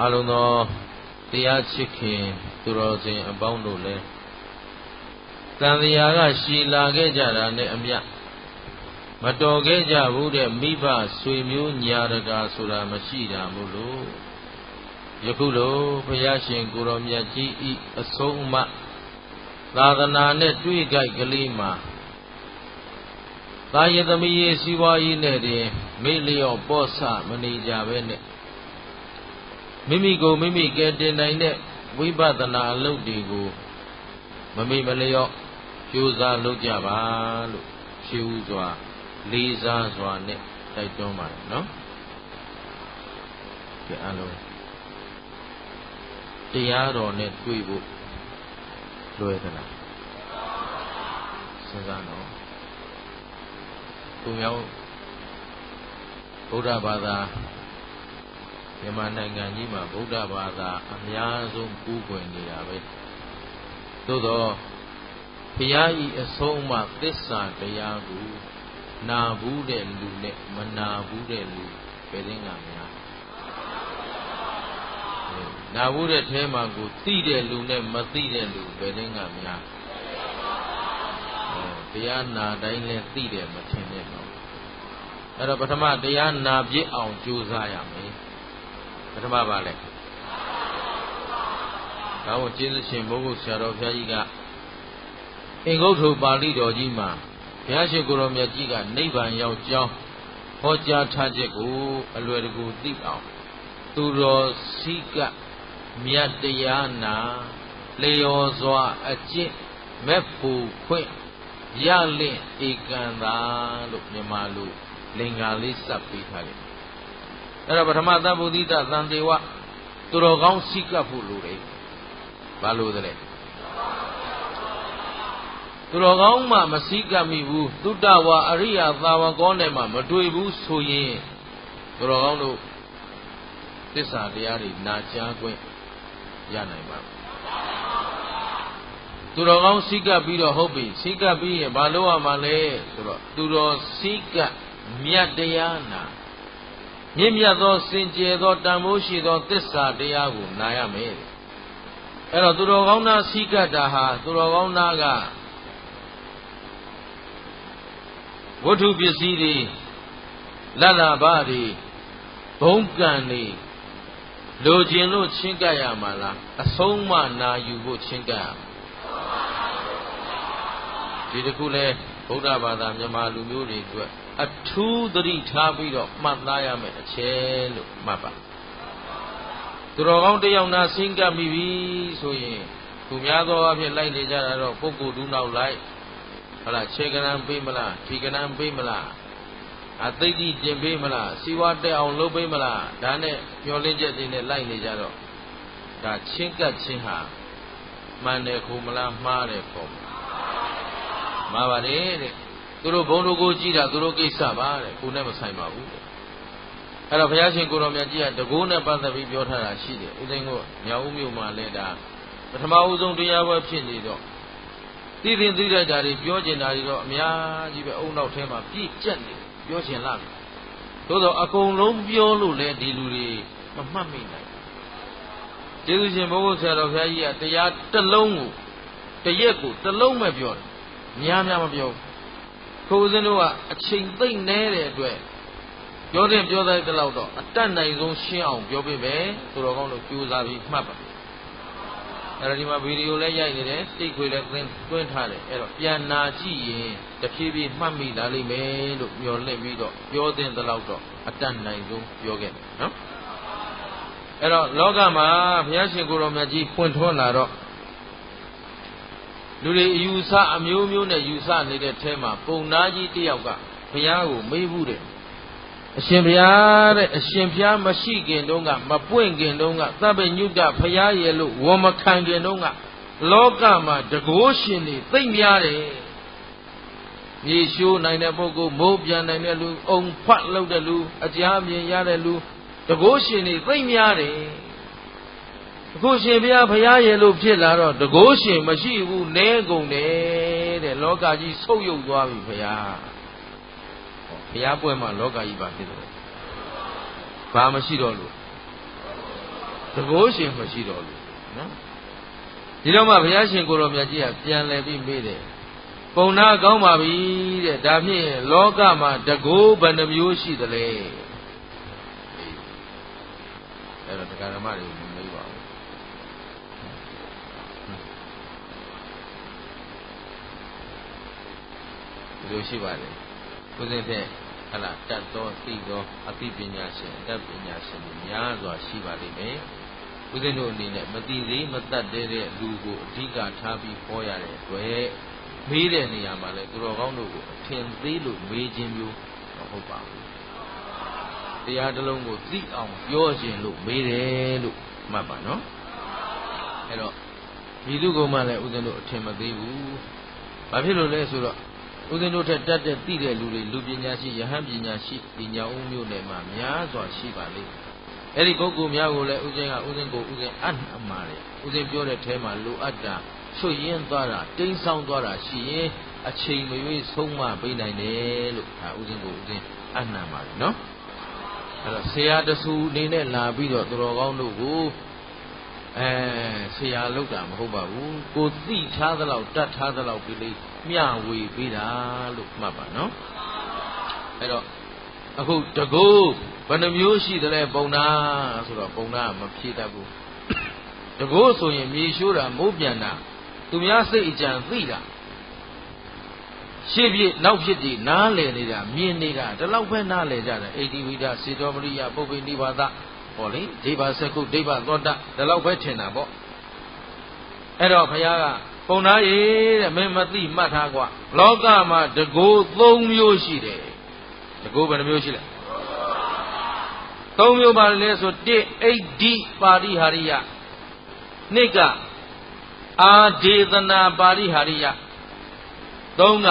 အလုံးသောတရားချစ်ခင်သူတော်စင်အပေါင်းတို့လည်းတန်တရားကရှည်လာခဲ့ကြတာနဲ့အမျှမတော်ခဲ့ကြဘူးတဲ့မိဘဆွေမျိုးညာတကာဆိုတာမရှိတာမို့လို့ယခုလိုဘုရားရှင်ကိုရောမြတ်ကြီးဤအဆုံးအမသာသနာနဲ့တွေ့ကြိုက်ကလေးမှာသာယသမီးရေးစီးပွားရေးနဲ့တင်မေ့လျော့ပေါ့ဆမနေကြပဲနဲ့မိမိကိုမိမိကဲတင်နိုင်တဲ့ဝိပဿနာအလုပ်တွေကိုမမေ့မလျော့ကြိုးစားလုပ်ကြပါလို့ရှင်းဥစွာလေးစားစွာနဲ့တိုက်တွန်းပါတယ်နော်ဒီအလုံးတရားတော်နဲ့တွေ့ဖို့လွယ်သလားစဉ်းစားတော့သူများဗုဒ္ဓဘာသာမြန်မာနိုင်ငံကြီးမှာဗုဒ္ဓဘာသာအများဆုံးကူးကွယ်နေတာပဲသို့တော့ဘုရားဤအဆုံးအမသစ္စာတရားကိုနာဘူးတဲ့လူနဲ့မနာဘူးတဲ့လူဘယ်တင်းကများနာဘူးတဲ့ထဲမှာကိုသိတဲ့လူနဲ့မသိတဲ့လူဘယ်တင်းကများတရားနာတိုင်းလဲသိတယ်မထင်နဲ့တော့အဲ့တော့ပထမတရားနာပြည့်အောင်ကြိုးစားရမယ်ပထမပါလဲဒါကိုကျေးဇူးရှင်ဘုဂုဆရာတော်ဘုရားကြီးကအင်္ဂုတ္တပါဠိတော်ကြီးမှာဘုရားရှင်ကိုရောမြတ်ကြီးကနိဗ္ဗာန်ရောက်ကြောင်းဟောကြားထားချက်ကိုအလွယ်တကူသိအောင်သူတော်စည်းကမြတ်တရားနာလျော်စွာအကျင့်မဲ့ဖူခွင့်ရလင့်ဧကံသာလို့မြန်မာလူလင်္ကာလေးစပ်ပေးထားတယ်အဲ့တော့ပထမသဗ္ဗုဒိတသံတေဝသူတော်ကောင်းစည်းကပ်ဖို့လိုတယ်ဘာလို့လဲသူတော်ကောင်းမှမစည်းကပ်မိဘူးသုတ္တဝါအရိယသာဝကောနဲ့မှမတွေ့ဘူးဆိုရင်သူတော်ကောင်းတို့သစ္စာတရားတွေနာကြားခွင့်ရနိုင်ပါဘူးသူတော်ကောင်းစည်းကပ်ပြီးတော့ဟုတ်ပြီစည်းကပ်ပြီးရင်ဘာလို့ရမှာလဲဆိုတော့သူတော်စည်းကပ်မြတ်တရားနာမြင့်မြတ်သောစင်ကြယ်သောတန်ဖိုးရှိသောသစ္စာတရားကိုနာရမယ်အဲ့တော့သူတော်ကောင်းသားစည်းကပ်တာဟာသူတော်ကောင်းသားကဝတ္ထုပစ္စည်းတွေလတ်လာပါတွေဘုံကံတွေလိုချင်လို့ချင်းကပ်ရမှာလားအဆုံးမနာယူဖို့ချင်းကပ်ရမှာဒီတခုလဲဗုဒ္ဓဘာသာမြန်မာလူမျိုးတွေအတွက်အထူးသတိထားပြီးတော့မှတ်သားရမယ်အချက်လို့မှတ်ပါသူတော်ကောင်းတယောက်နာစင်ကပ်မိပြီဆိုရင်သူများသောအဖြစ်လိုက်နေကြတာတော့ပုဂ္ဂိုလ်ဒုနောက်လိုက်ဟုတ်လားခြေကဏ္ဍပေးမလားခြေကဏ္ဍပေးမလားအသိတိကျင်ပေးမလားစီဝါတက်အောင်လုပ်ပေးမလားဒါနဲ့မျောလင်းချက်တွေနဲ့လိုက်နေကြတော့ဒါချင်းကပ်ချင်းဟာမှန်တယ်ခုမလားမှားတယ်ပေါ့မှားပါတယ်တဲ့သူတို့ဘုံတို့ကိုကြည့်တာသူတို့ကိစ္စပါတဲ့ကိုနဲ့မဆိုင်ပါဘူးတဲ့အဲ့တော့ဘုရားရှင်ကိုရောမြတ်ကြီးကတကိုးနဲ့ပတ်သက်ပြီးပြောထားတာရှိတယ်ဦးသိန်းကိုမြောက်ဦးမြို့မှာလဲဒါပထမဦးဆုံးတရားပွဲဖြစ်နေတော့သိသိသိတဲ့ဓာတ်တွေပြောကျင်တာတွေတော့အများကြီးပဲအုံနောက်ထဲမှာပြည့်ကျက်နေပြောချင်လားသို့တော့အကုန်လုံးပြောလို့လဲဒီလူတွေမမှတ်မိနိုင်ကျေးဇူးရှင်ဘုရားဆရာတော်ဘုရားကြီးကတရားတစ်လုံးကိုတရက်ကိုတစ်လုံးပဲပြောတယ်များများမပြောခိုးဦးဇင်းတို့ကအချိန်သိမ့်နေတဲ့အတွက်ပြောတဲ့ပြောတဲ့တလောက်တော့အတတ်နိုင်ဆုံးရှင်းအောင်ပြောပေးမယ်သူတော်ကောင်းတို့ကြိုးစားပြီးမှတ်ပါအဲ့ဒါဒီမှာဗီဒီယိုလည်းရိုက်နေတယ်တိတ်ခွေလည်းသွင်းထားတယ်အဲ့တော့ပြန်နာကြည့်ရင်တဖြည်းဖြည်းမှတ်မိလာလိမ့်မယ်လို့မျှော်လင့်ပြီးတော့ပြောတဲ့တလောက်တော့အတတ်နိုင်ဆုံးပြောခဲ့တယ်နော်အဲ့တော့လောကမှာဘုရားရှင်ကိုယ်တော်မြတ်ကြီးပွင့်ထွန်းလာတော့လူတွေအယူဆအမျိုးမျိုးနဲ့ယူဆနေတဲ့ထဲမှာပုံနာကြီးတယောက်ကဘုရားကိုမေးဘူးတဲ့အရှင်ဘုရားတဲ့အရှင်ဘုရားမရှိခင်တုန်းကမပွင့်ခင်တုန်းကသဗ္ဗညုတဘုရားရဲ့လို့ဝန်မခံခင်တုန်းကလောကမှာတကိုးရှင်တွေသိမ့်များတယ်မြေရှိုးနိုင်တဲ့ပုဂ္ဂိုလ်မိုးပြန်နိုင်တဲ့လူအုံဖတ်လုပ်တဲ့လူအကြမြင်ရတဲ့လူတကိုးရှင်တွေသိမ့်များတယ်အခုရှင်ဘုရားရဲ့လို့ဖြစ်လာတော့တကိုးရှင်မရှိဘူးနဲကုန်တယ်တဲ့လောကကြီးဆုပ်ယုပ်သွားပြီဘုရားပွဲမှာလောကကြီးပါဖြစ်တယ်ဘာမရှိတော့လို့ တကိုးရှင်မရှိတော့ဘူးနော်ဒီတော့မှဘုရားရှင်ကိုရောမြတ်ကြီးကပြန်လဲပြီးမေးတယ်ပုံနာကောင်းပါပြီတဲ့ဒါဖြင့်လောကမှာတကိုးဘယ်နှမျိုးရှိသလဲအဲ့တော့တရားဓမ္မတွေမမေးပါဘူးဒီလိုရှိပါတယ်ကိုယ်စင်တဲ့ဟလာတတ်သောသိသောအသိပညာရှင်အတတ်ပညာရှင်တွေများစွာရှိပါလိမ့်မယ်ဦးဇင်းတို့အနေနဲ့မသိသေးမတတ်တဲ့လူကိုအဓိကထားပြီးဟောရတဲ့အတွက်မေးတဲ့နေရာမှာလဲသူတော်ကောင်းတို့ကိုအထင်သေးလို့မေးခြင်းမျိုးမဟုတ်ပါဘူးတရားတစ်လုံးကိုသိအောင်ပြောခြင်းလို့မေးတယ်လို့မှတ်ပါနော်အဲ့တော့ဒီလူကမှလည်းဦးဇင်းတို့အထင်မသေးဘူးဘာဖြစ်လို့လဲဆိုတော့ဦးဇင်းတို့ထက်တတ်တဲ့သိတဲ့လူတွေလူပညာရှိယဟန်ပညာရှိပညာဦးမျိုးနယ်မှာများစွာရှိပါလိမ့်အဲ့ဒီပုဂ္ဂိုလ်များကိုလည်းဦးဇင်းကိုဦးဇင်းအနှံ့မှာတယ်ဦးဇင်းပြောတဲ့ထဲမှာလိုအပ်တာချွတ်ရင်းသွားတာတိမ်းဆောင်းသွားတာရှိရင်အချိန်မရွေးဆုံးမပေးနိုင်တယ်လို့ဒါဦးဇင်းကိုဦးဇင်းအနှံ့ပါတယ်နော်အဲ့တော့ဆရာတဆူအနေနဲ့လာပြီးတော့သူတော်ကောင်းတို့ကိုဆရာလောက်တာမဟုတ်ပါဘူးကိုသိထားသလောက်တတ်ထားသလောက်ပြီးလေမျှဝေပေးတာလို့မှတ်ပါနော်အဲ့တော့အခုတကူဘယ်နှမျိုးရှိတယ်လဲပုံနာဆိုတော့ပုံနာမဖြေတတ်ဘူးတကူဆိုရင်မြေရှိုးတာမိုးပြန်တာသူများစိတ်အကြံသိတာရှေ့ပြည့်နောက်ဖြစ်ဒီနားလည်နေတာမြင်နေတာဒီလောက်ပဲနားလည်ကြတယ်အိတိဝိဒစေတောပရိယပုပ္ပိနိဘာသဟောလေဒိဗ္ဗစကုဒိဗ္ဗသောတဒီလောက်ပဲထင်တာပေါ့အဲ့တော့ဘုရားကပုံနာရေတဲ့မင်းမသိမှတ်ထားကွာလောကမှာတကူ၃မျိုးရှိတယ်တကူဘယ်နှမျိုးရှိလဲ၃မျိုးပါလဲဆို1အိဋ္ဌိပါရိဟာရိယ2ကအာဒေသနာပါရိဟာရိယ3က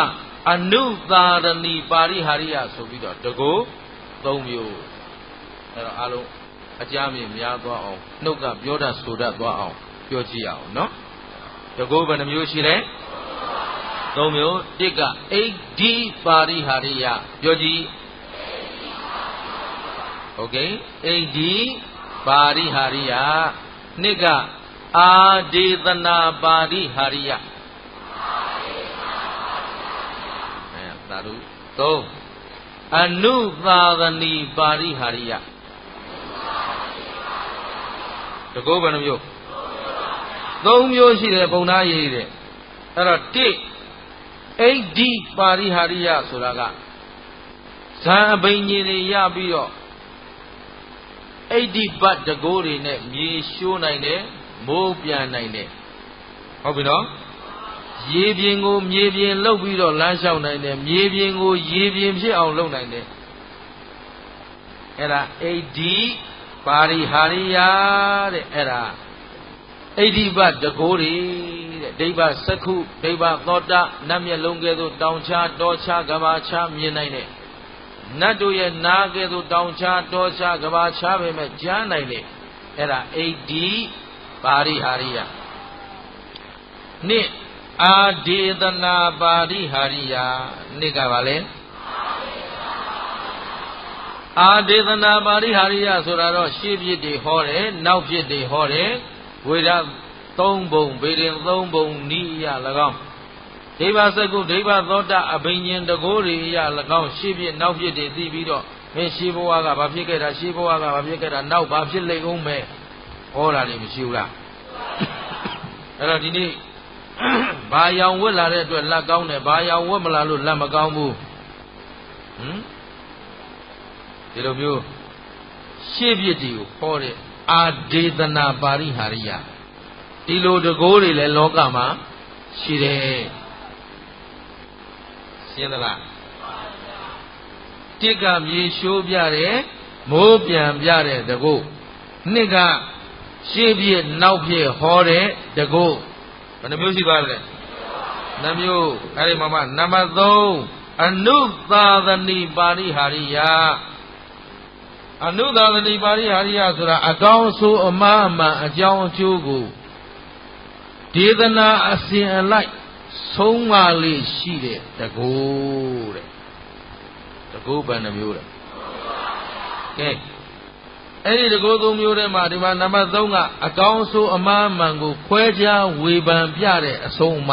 အနုသာရဏီပါရိဟာရိယဆိုပြီးတော့တကူ၃မျိုးအဲ့တော့အားလုံးအကြမ်းမြင်များသွားအောင်နှုတ်ကပြောတတ်ဆိုတတ်သွားအောင်ပြောကြည့်ရအောင်နော်တကူဘယ်နှမျိုးရှိလဲ၃မျိုး1ကအိဋ္ဌိပါရိဟာရိယပြောကြည့်โอเคအိဋ္ဌိပါရိဟာရိယ2ကအာဒေသနာပါရိဟာရိယသာဓု3အနုသာသနီပါရိဟာရိယတကောဘယ်နှမျိုး၃မျိုးရှိတယ်ပုံသားရေးတဲ့အဲ့တော့1အိဋ္ဌိပါရိဟာရိယဆိုတာကဇံအဘိညာဉ်တွေရပြီးတော့အိဋ္ဌိပတ်တကိုးတွေနဲ့မြေရှိုးနိုင်တယ်မိုးပြန်နိုင်တယ်ဟုတ်ပြီနော်ရေပြင်ကိုမြေပြင်လုပ်ပြီးတော့လမ်းလျှောက်နိုင်တယ်မြေပြင်ကိုရေပြင်ဖြစ်အောင်လုပ်နိုင်တယ်အဲ့ဒါအိဋ္ဌိပါရိဟာရိယတဲ့အဲ့ဒါအိဋ္ဌိပတ်တကိုးတွေတဲ့ဒိဗ္ဗစက္ခုဒိဗ္ဗသောတနတ်မျက်လုံးကဲ့သို့တောင်ချတောချကဘာချမြင်နိုင်တယ်နတ်တို့ရဲ့နာကဲ့သို့တောင်ချတောချကဘာချပဲမဲ့ကြားနိုင်တယ်အဲ့ဒါအိဋ္ဌိပါရိဟာရိယနှစ်အာဒေသနာပါရိဟာရိယနှစ်ကပါလေအာဒေသနာပါရိဟာရိယဆိုတာတော့ရှေ့ပြစ်တွေဟောတယ်နောက်ပြစ်တွေဟောတယ်ဝေဒ3ပုံဗေဒင်3ပုံနိယ၎င်းဒိဗ္ဗစကုဒိဗ္ဗသောတအဘိညာဉ်တကိုးတွေရ၎င်းရှေ့ပြစ်နောက်ပြစ်တွေသိပြီးတော့မင်းရှေ့ဘဝကဘာဖြစ်ခဲ့တာရှေ့ဘဝကဘာဖြစ်ခဲ့တာနောက်ဘာဖြစ်လိမ့်ဦးမယ်ဟောတာတွေမရှိဘူးလားအဲ့တော့ဒီနေ့ဘာရောင်ဝတ်လာတဲ့အတွက်လက်ကောင်းတယ်ဘာရောင်ဝတ်မလာလို့လက်မကောင်းဘူးဒီလိုမျိုးရှေ့ပြစ်တွေကိုဟောတဲ့အာဒေသနာပါရိဟာရိယဒီလိုတကိုးတွေလည်းလောကမှာရှိတယ်ရှင်းသလားတစ်ကမြေရှိုးပြတယ်မိုးပြန်ပြတဲ့တကိုးနှစ်ကရှေ့ပြစ်နောက်ပြစ်ဟောတဲ့တကိုးဘယ်နှမျိုးရှိသွားလဲနှမျိုးအဲ့ဒီမှာနံပါတ်3အနုသာသနီပါရိဟာရိယအနုသာသနီပါရိဟာရိယဆိုတာအကောင်းဆိုးအမှားအမှန်အကြောင်းအကျိုးကိုဒေသနာအစဉ်အလိုက်ဆုံးမလေးရှိတဲ့တကူတဲ့တကူဘယ်နှမျိုးလဲကဲ အဲ့ဒီတကောသုံးမျိုးထဲမှာဒီမှာနံပါတ်3ကအကောင်းဆိုးအမှားမှန်ကိုခွဲခြားဝေဖန်ပြတဲ့အဆုံးအမ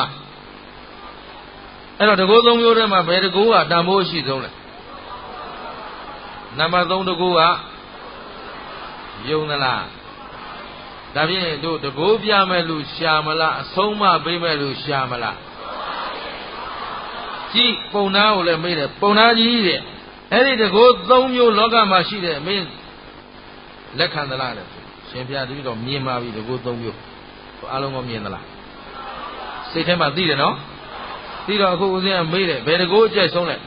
အဲ့တော့တကောသုံးမျိုးထဲမှာဘယ်တကောကတန်ဖိုးရှိဆုံးလဲနံပါတ်3တကောကယုံသလားဒါဖြင့်တို့တကောပြမဲ့လူရှာမလားအဆုံးအမပေးမဲ့လူရှာမလားကြည့်ပုံနာကိုလည်းမေးတယ်ပုံနာကြီးတဲ့အဲ့ဒီတကော3မျိုးလောကမှာရှိတဲ့မင်းလက်ခံသလားတဲ့ရှင်ပြပြီးတော့မြင်ပါပြီတကော3မျိုးအားလုံးကမြင်သလားစိတ်ထဲမှာသိတယ်နော်သိတော့အခုဦးဇင်းကမေးတယ်ဘယ်တကောအကျက်ဆုံးလဲ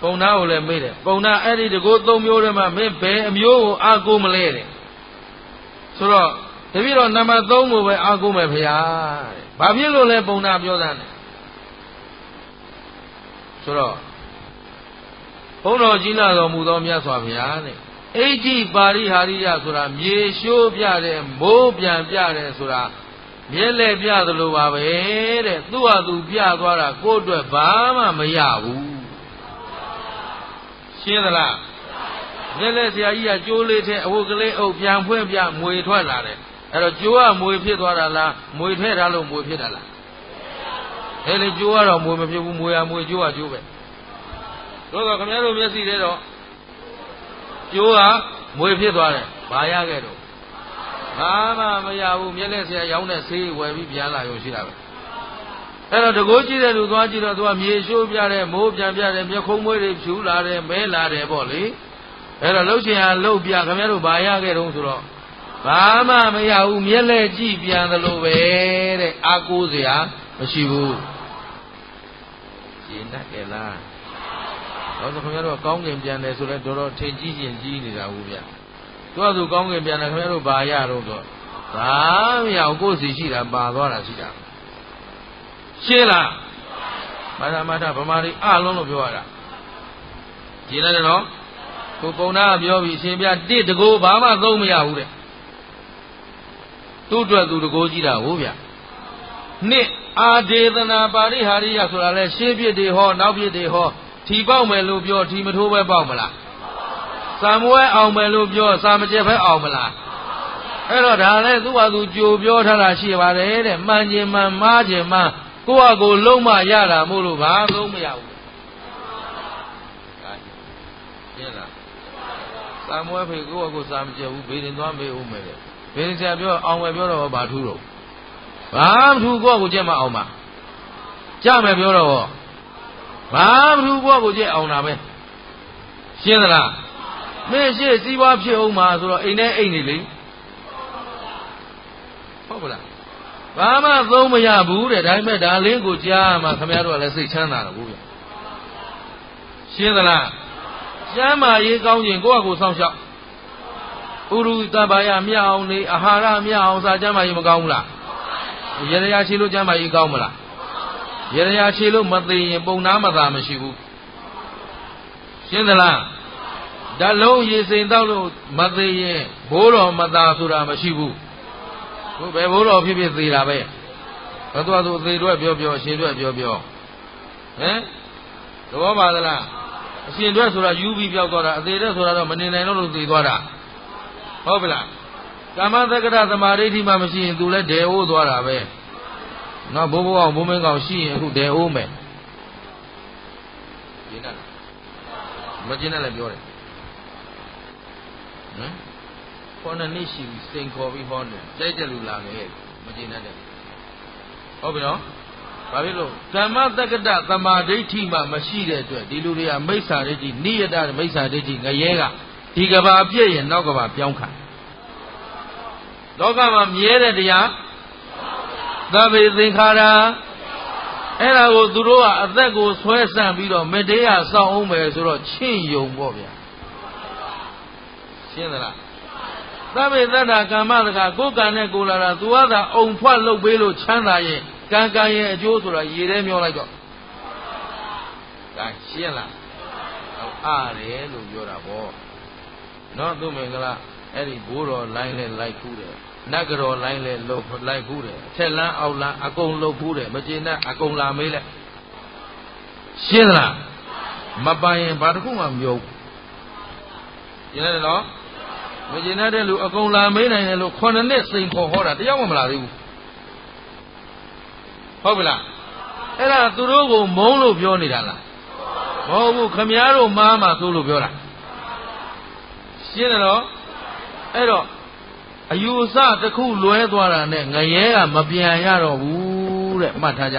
ပုံနာကိုလည်းမေးတယ်ပုံနာအဲ့ဒီတကော3မျိုးထဲမှာမင်းဘယ်အမျိုးကိုအားကိုးမလဲတဲ့ဆိုတော့တပည့်တော်နံပါတ်3ကိုပဲအားကိုးမယ်ဖေဟာတဲ့ဘာဖြစ်လို့လဲပုံနာပြောတာနဲ့ဆိုတော့ဘုန်းတော်ကြီးလာတော်မူသောမြတ်စွာဘုရားတဲ့အိဋ္ဌိပါရိဟာရိယဆိုတာမြေရှိုးပြတယ်မိုးပြန်ပြတယ်ဆိုတာမြဲလဲပြသလိုပါပဲတဲ့သူ့ဟာသူပြသွားတာကိုယ့်အတွက်ဘာမှမရဘူးရှင်းသလားမြဲလဲဆရာကြီးကကြိုးလေးထဲအဝတ်ကလေးအုပ်ပြန်ဖွင့်ပြမွေထွက်လာတယ်အဲ့တော့ကြိုးကမွေဖြစ်သွားတာလားမွေထဲထားလို့မွေဖြစ်တာလားအဲ့လေကြိုးကတော့မွေမဖြစ်ဘူးမွေရမွေကြိုးကကြိုးပဲတို့တော့ခင်ဗျားတို့မျက်စိထဲတော့ကျိုးကမွေဖြစ်သွားတယ်ဘာရခဲ့တော့ဘာမှမရဘူးမျက်လက်ဆရာရောင်းတဲ့ဆေးဝယ်ပြီးပြန်လာရုံရှိတာပဲအဲ့တော့တကိုးကြည့်တဲ့လူသွားကြည့်တော့သူကမြေရှိုးပြတယ်မိုးပြန်ပြတယ်မျက်ခုံးမွေးတွေဖြူလာတယ်မဲလာတယ်ပေါ့လေအဲ့တော့လှုပ်ချင်ရလှုပ်ပြခင်ဗျားတို့ဘာရခဲ့တော့ဆိုတော့ဘာမှမရဘူးမျက်လက်ကြည့်ပြန်သလိုပဲတဲ့အာကိုးစရာမရှိဘူးရှင်းတတ်တယ်လားတော့ခင်ဗျားတို့ကောင်းကင်ပြန်တယ်ဆိုလဲတော်တော်ထင်ကြီးရင်ကြီးနေတာဟုတ်ဗျာသူကသူကောင်းကင်ပြန်တယ်ခင်ဗျားတို့ဘာရတော့ဆိုဘာမရဘူးကိုယ်စီရှိတာပါသွားတာရှိတာရှင်းလားမထာမထာဗမာတွေအလုံးလို့ပြောရတာရှင်းတယ်နော်ကိုပုံနာပြောပြီးရှင်ပြတစ်တကိုးဘာမှသုံးမရဘူးတဲ့သူ့အတွက်သူတကိုးကြီးတာဟုတ်ဗျာနှစ်အာဒေသနာပါရိဟာရိယဆိုတာလဲရှင်းပြစ်တွေဟောနောက်ပြစ်တွေဟောထီပေါက်မယ်လို့ပြောထီမထိုးပဲပေါက်မလားစာမွဲအောင်မယ်လို့ပြောစာမကျက်ပဲအောင်မလားအဲ့တော့ဒါလည်းသူ့ဟာသူကြိုပြောထားတာရှိပါတယ်တဲ့မှန်ခြင်းမှန်မှားခြင်းမှန်ကိုယ့်ဟာကိုယ်လုံးမရတာမို့လို့ဘာလုံးမရဘူးရှင်းလားစာမွဲဖေကိုယ့်ဟာကိုယ်စာမကျက်ဘူးဘေးရင်သွားမေးဦးမယ်တဲ့ဘေးရင်ဆရာပြောအောင်မယ်ပြောတော့ဘာထူးတော့ဘာမထူးကိုယ့်ဟာကိုယ်ကျက်မအောင်ပါကြမယ်ပြောတော့ဘာမထူးကိုယ့်ဟာကိုယ်ကျက်အောင်တာပဲရှင်းသလားမင်းရှိစီးပွားဖြစ်အောင်မှာဆိုတော့အိမ်နဲ့အိမ်နေလေဟုတ်ပါလားဘာမှသုံးမရဘူးတဲ့ဒါပေမဲ့ဒါလေးကိုကြားမှခင်ဗျားတို့ကလည်းစိတ်ချမ်းသာတယ်ဘူးဗျရှင်းသလားကျမ်းမာရေးကောင်းခြင်းကိုယ့်အကိုစောင့်ရှောက်ဥရုတဘာယမြအောင်နေအာဟာရမြအောင်စားကျမ်းမာရေးမကောင်းဘူးလားရရချေလို့ကျမ်းမာရေးကောင်းမလားရရချေလို့မသိရင်ပုံနာမသာမရှိဘူးရှင်းသလားဓာတ်လုံးရေစိမ်တောက်လို့မသိရင်ဘိုးတော်မသာဆိုတာမရှိဘူးဘယ်ဘိုးတော်ဖြစ်ဖြစ်သေးတာပဲဘယ်သူအသေးတွေပြောပြောအရှင်တွေပြောပြောဟမ်သဘောပါသလားအရှင်တွေဆိုတာယူပြီးပြောက်သွားတာအသေးတွေဆိုတာတော့မနေနိုင်လို့သေသွားတာဟုတ်ပြီလားကာမသက္ကရသမာဓိဋ္ဌိမှမရှိရင်သူလည်းဒဲအိုးသွားတာပဲနော်ဘိုးဘိုးအောင်ဘိုးမင်းကောင်ရှိရင်အခုဒဲအိုးမယ်ကျင်းတယ်မကျင်းတယ်လည်းပြောတယ်ဟမ်ခေါင်းနဲ့ရှိပြီးစိန်ခေါ်ပြီးဟောတယ်ကြိုက်တယ်လူလာခဲ့မကျင်းတတ်တယ်ဟုတ်ပြီနော်ဘာဖြစ်လို့ဓမ္မတက္ကတသမာဓိဋ္ဌိမှမရှိတဲ့အတွက်ဒီလူတွေကမိစ္ဆာဒိဋ္ဌိနိယတမိစ္ဆာဒိဋ္ဌိငရဲကဒီကဘာပြည့်ရင်နောက်ကဘာပြောင်းခံလောကမှာမြဲတဲ့တရားသဗ္ဗေသင်္ခါရအဲ့ဒါကိုသူတို့ကအသက်ကိုဆွဲဆန့်ပြီးတော့မတရားစောင့်အောင်မယ်ဆိုတော့ချင့်ယုံပေါ့ဗျာရှင်းသလားသဗ္ဗေသတ္တကမ္မတကကိုယ်ကံနဲ့ကိုယ်လာတာသူကသာအုံဖွက်လုပ်ပေးလို့ချမ်းသာရင်ကံကံရဲ့အကျိုးဆိုတာရေထဲမျောလိုက်တော့ဒါရှင်းလားအားတယ်လို့ပြောတာပေါ့နော်သူမင်္ဂလာအဲ့ဒီဘိုးတော်လိုင်းလဲလိုက်ခူးတယ်နတ်ကတော်လိုင်းလဲလှုပ်လိုက်ခူးတယ်အထက်လန်းအောက်လန်းအကုန်လှုပ်ခူးတယ်မကျေနပ်အကုန်လာမေးလိုက်ရှင်းလားမပိုင်ရင်ဘာတစ်ခုမှမပြောဘူး ကျင်တယ်နော်မကျင်တဲ့လူအကုန်လာမေးနိုင်တယ်လို့9နှစ်စိန်ခေါ်ဟောတာတရားမှမလာသေးဘူးဟုတ်ပြီလားအဲ့ဒါသူတို့ကိုမုန်းလို့ပြောနေတာလားမဟုတ်ဘူးခမည်းတော်မားမှသို့လို့ပြောတာရှင်းတယ်နော်အဲ့တော့အယူအဆတစ်ခုလွဲသွားတာနဲ့ငရဲကမပြန်ရတော့ဘူးတဲ့မှတ်ထားကြ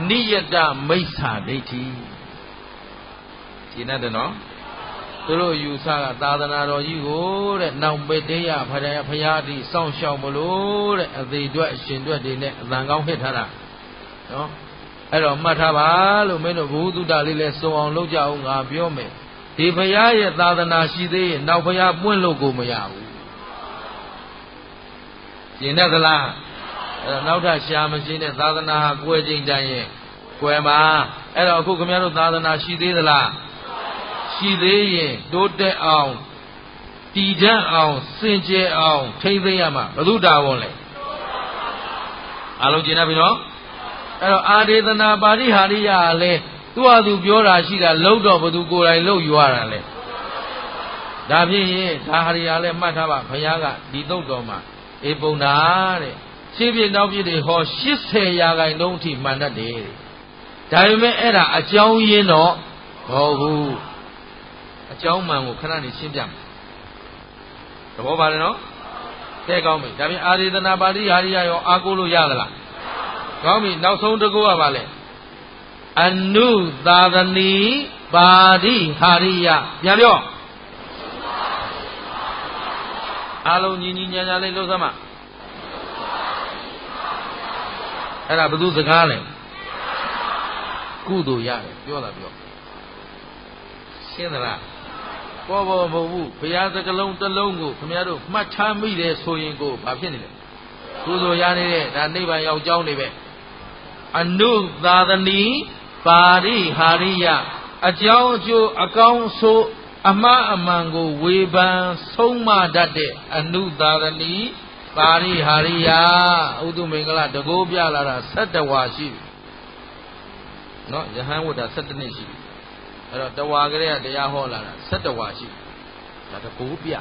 နိယတမိစ္ဆာဒိဋ္ဌိရှင်းတယ်နော်သူတို့ယူဆကသာသနာတော်ကြီးကိုတဲ့နောက်ပေတေယဖရာတိစောင့်ရှောက်မလို့တဲ့အသေးအတွက်အရှင်အတွက်တွေနဲ့အတန်ကောင်းဟစ်ထားတာနော်အဲ့တော့မှတ်ထားပါလို့မင်းတို့ဘုဟုတုတလေးလဲစုံအောင်လုပ်ကြအောင်ငါပြောမယ်ဒီဖရာရဲ့သာသနာရှိသေးရင်နောက်ဖရာပွင့်လို့ကိုမရဘူးရှင်းတယ်သလားအဲ့တော့နောက်ထပ်ရှာမရှိနဲ့သာသနာဟာကွယ်ချိန်တိုင်းရဲ့ကွယ်မှာအဲ့တော့အခုခင်ဗျားတို့သာသနာရှိသေးသလားရှိသေးရင်တိုးတက်အောင်တည်တံ့အောင်စင်ကြယ်အောင်ထိမ့်သိမ်းရမှာဘု து တာဝန်လဲအားလုံးကျင်နေပြီနော်အဲ့တော့အာဒေသနာပါဠိဟာရိယကလည်းသူ့ဟာသူပြောတာရှိတာလုံးတော့ဘု து ကိုယ်တိုင်လုံးယူရတာလဲဒါဖြစ်ရင်ဒါဟာရိယလည်းမှတ်ထားပါဘုရားကဒီသုတ်တော်မှာအေပုံနာတဲ့ရှင်းပြနောက်ပြည့်တွေဟော80ရာခိုင်နှုန်းအထိမှန်တတ်တယ်ဒါပေမဲ့အဲ့ဒါအကြောင်းရင်းတော့မဟုတ်ဘူးအကြောင်းမှန်ကိုခဏနေရှင်းပြမယ်သဘောပါတယ်နော်ကဲကောင်းပြီဒါပြင်အာရေသနာပါဠိဟာရိယရောအားကိုးလို့ရသလားကောင်းပြီနောက်ဆုံးတစ်ခုကပါလေအနုသာသနီပါဠိဟာရိယပြန်ပြောအားလုံးညီညီညာညာလေးလို့စမ်းမအဲ့ဒါဘယ်သူစကားလဲကုသိုလ်ရတယ်ပြောတာပြောရှင်းသလားပေါ်မဟုတ်ဘူးဘုရားစကလုံးတစ်လုံးကိုခင်ဗျားတို့မှတ်ထားမိတယ်ဆိုရင်ကိုဘာဖြစ်နေလဲကုသိုလ်ရနေတဲ့ဒါနိဗ္ဗာန်ရောက်ကြောင်းနေပဲအနုသာသနီပါဠိဟာရိယအကြောင်းအကျိုးအကောင်းဆိုအမှားအမှန်ကိုဝေဖန်ဆုံးမတတ်တဲ့အနုသာသနီပါဠိဟာရိယဥဒ္ဓမင်္ဂလတကိုးပြလာတာ17ဝါရှိပြီနော်ယဟန်ဝတ္တ17နှစ်ရှိပြီအဲ့တော့တဝါကလေးကတရားဟောလာတာ17ဝါရှိဒါတကူပြ